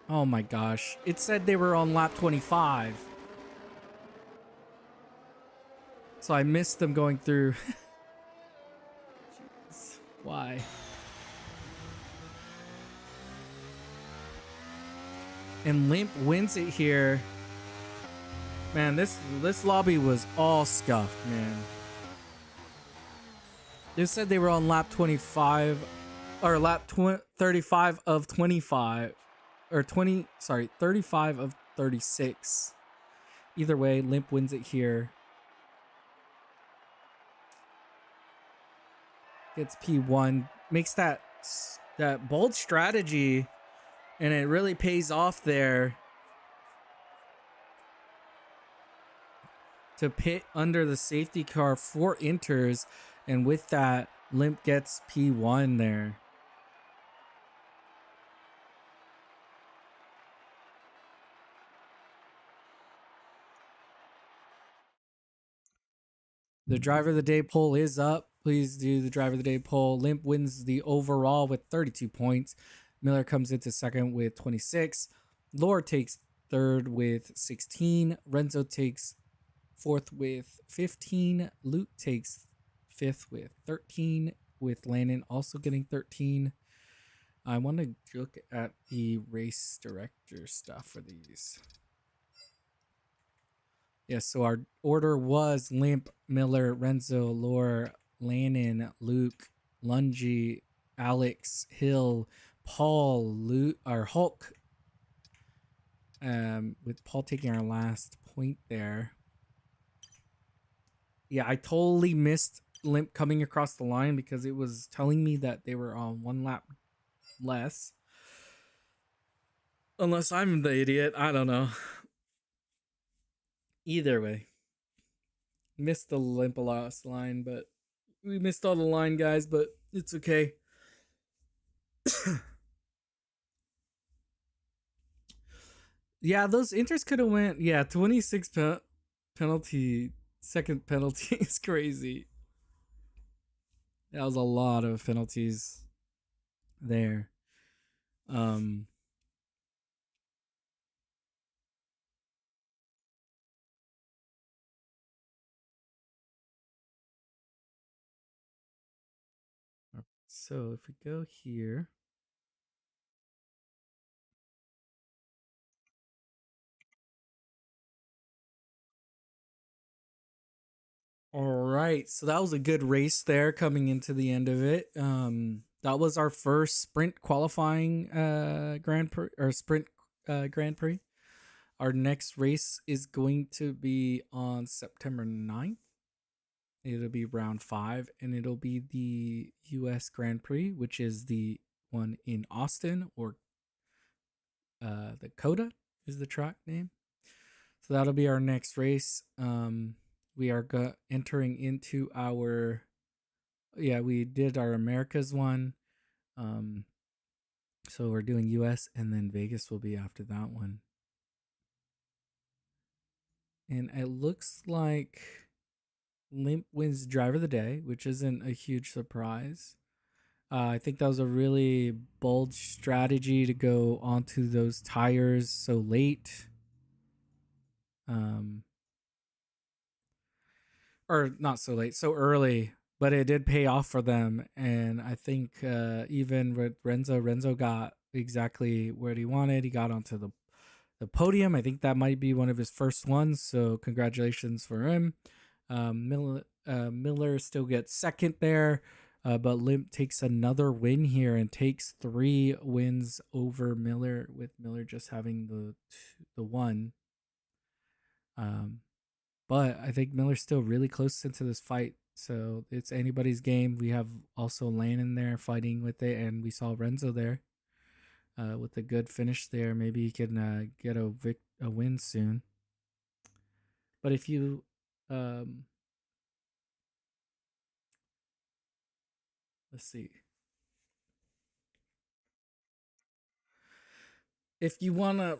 S1: Oh my gosh. It said they were on lap 25. So I missed them going through. Jeez, why? And Limp wins it here. Man, this lobby was all scuffed, man. They said they were on lap 25 or lap 35 of 25 or 35 of 36. Either way, Limp wins it here. Gets P1, makes that bold strategy, and it really pays off there. To pit under the safety car for Inters, and with that, Limp gets P1 there. The Driver of the Day poll is up. Please do the Driver of the Day poll. Limp wins the overall with 32 points. Miller comes into second with 26. Lore takes third with 16. Renzo takes fourth with 15. Luke takes fifth with 13, with Landon also getting 13. I want to look at the race director stuff for these. Yes, so our order was Limp, Miller, Renzo, Lore, Landon, Luke, Lungi, Alex, Hill, Paul, Luke, or Hulk. With Paul taking our last point there. Yeah, I totally missed Limp coming across the line because it was telling me that they were on 1 lap less. Unless I'm the idiot, I don't know. Either way. Missed the Limp lost line, but we missed all the line, guys, but it's okay. Yeah, those Inters could have went, 26 penalty, second penalty is crazy. That was a lot of penalties there. So if we go here, all right, so that was a good race there coming into the end of it. That was our first sprint qualifying Grand Prix or sprint Grand Prix. Our next race is going to be on September 9th. It'll be round 5, and it'll be the US Grand Prix, which is the one in Austin, or the Coda is the track name. So that'll be our next race. We are entering into our, we did our Americas one. So we're doing US, and then Vegas will be after that one. And it looks like Limp wins driver of the day, which isn't a huge surprise. I think that was a really bold strategy to go onto those tires so late. Or not so late, so early, but it did pay off for them. And I think even with Renzo got exactly what he wanted. He got onto the podium. I think that might be one of his first ones, so congratulations for him. Miller still gets second there, but Limp takes another win here and takes 3 wins over Miller, with Miller just having the one. But I think Miller's still really close into this fight, so it's anybody's game. We have also Lane in there fighting with it, and we saw Renzo there with a good finish there. Maybe he can get a win soon. But if you let's see. If you want to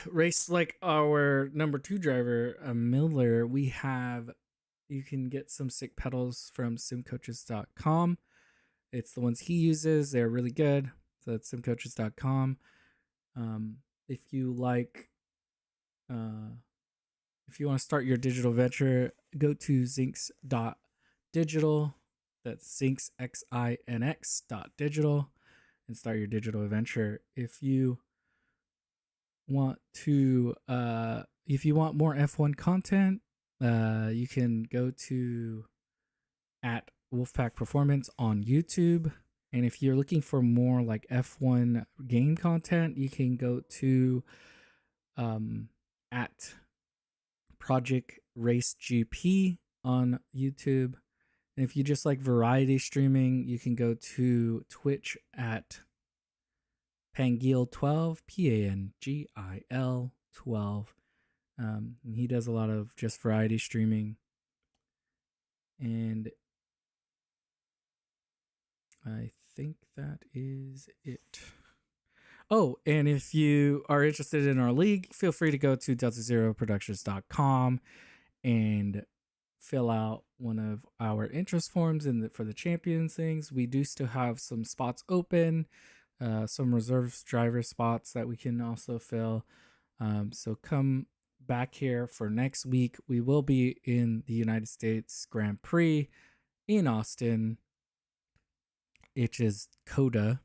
S1: race like our number 2 driver, Miller, you can get some sick pedals from simcoaches.com. It's the ones he uses. They're really good. So that's simcoaches.com. If you like, if you want to start your digital venture, go to zinx.digital. That's zinx, XINX.digital, and start your digital adventure. If you want more F1 content, you can go to at Wolfpack Performance on YouTube. And if you're looking for more like F1 game content, you can go to at Project Race GP on YouTube. And if you just like variety streaming, you can go to Twitch at Pangil12, Pangil 12. And he does a lot of just variety streaming. And I think that is it. Oh, and if you are interested in our league, feel free to go to delta0productions.com and fill out one of our interest forms for the champions things. We do still have some spots open, some reserve driver spots that we can also fill. So come back here for next week. We will be in the United States Grand Prix in Austin, which is Coda.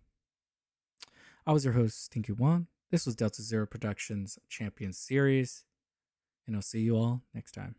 S1: I was your host, Stinky One. This was Delta Zero Productions Champions Series, and I'll see you all next time.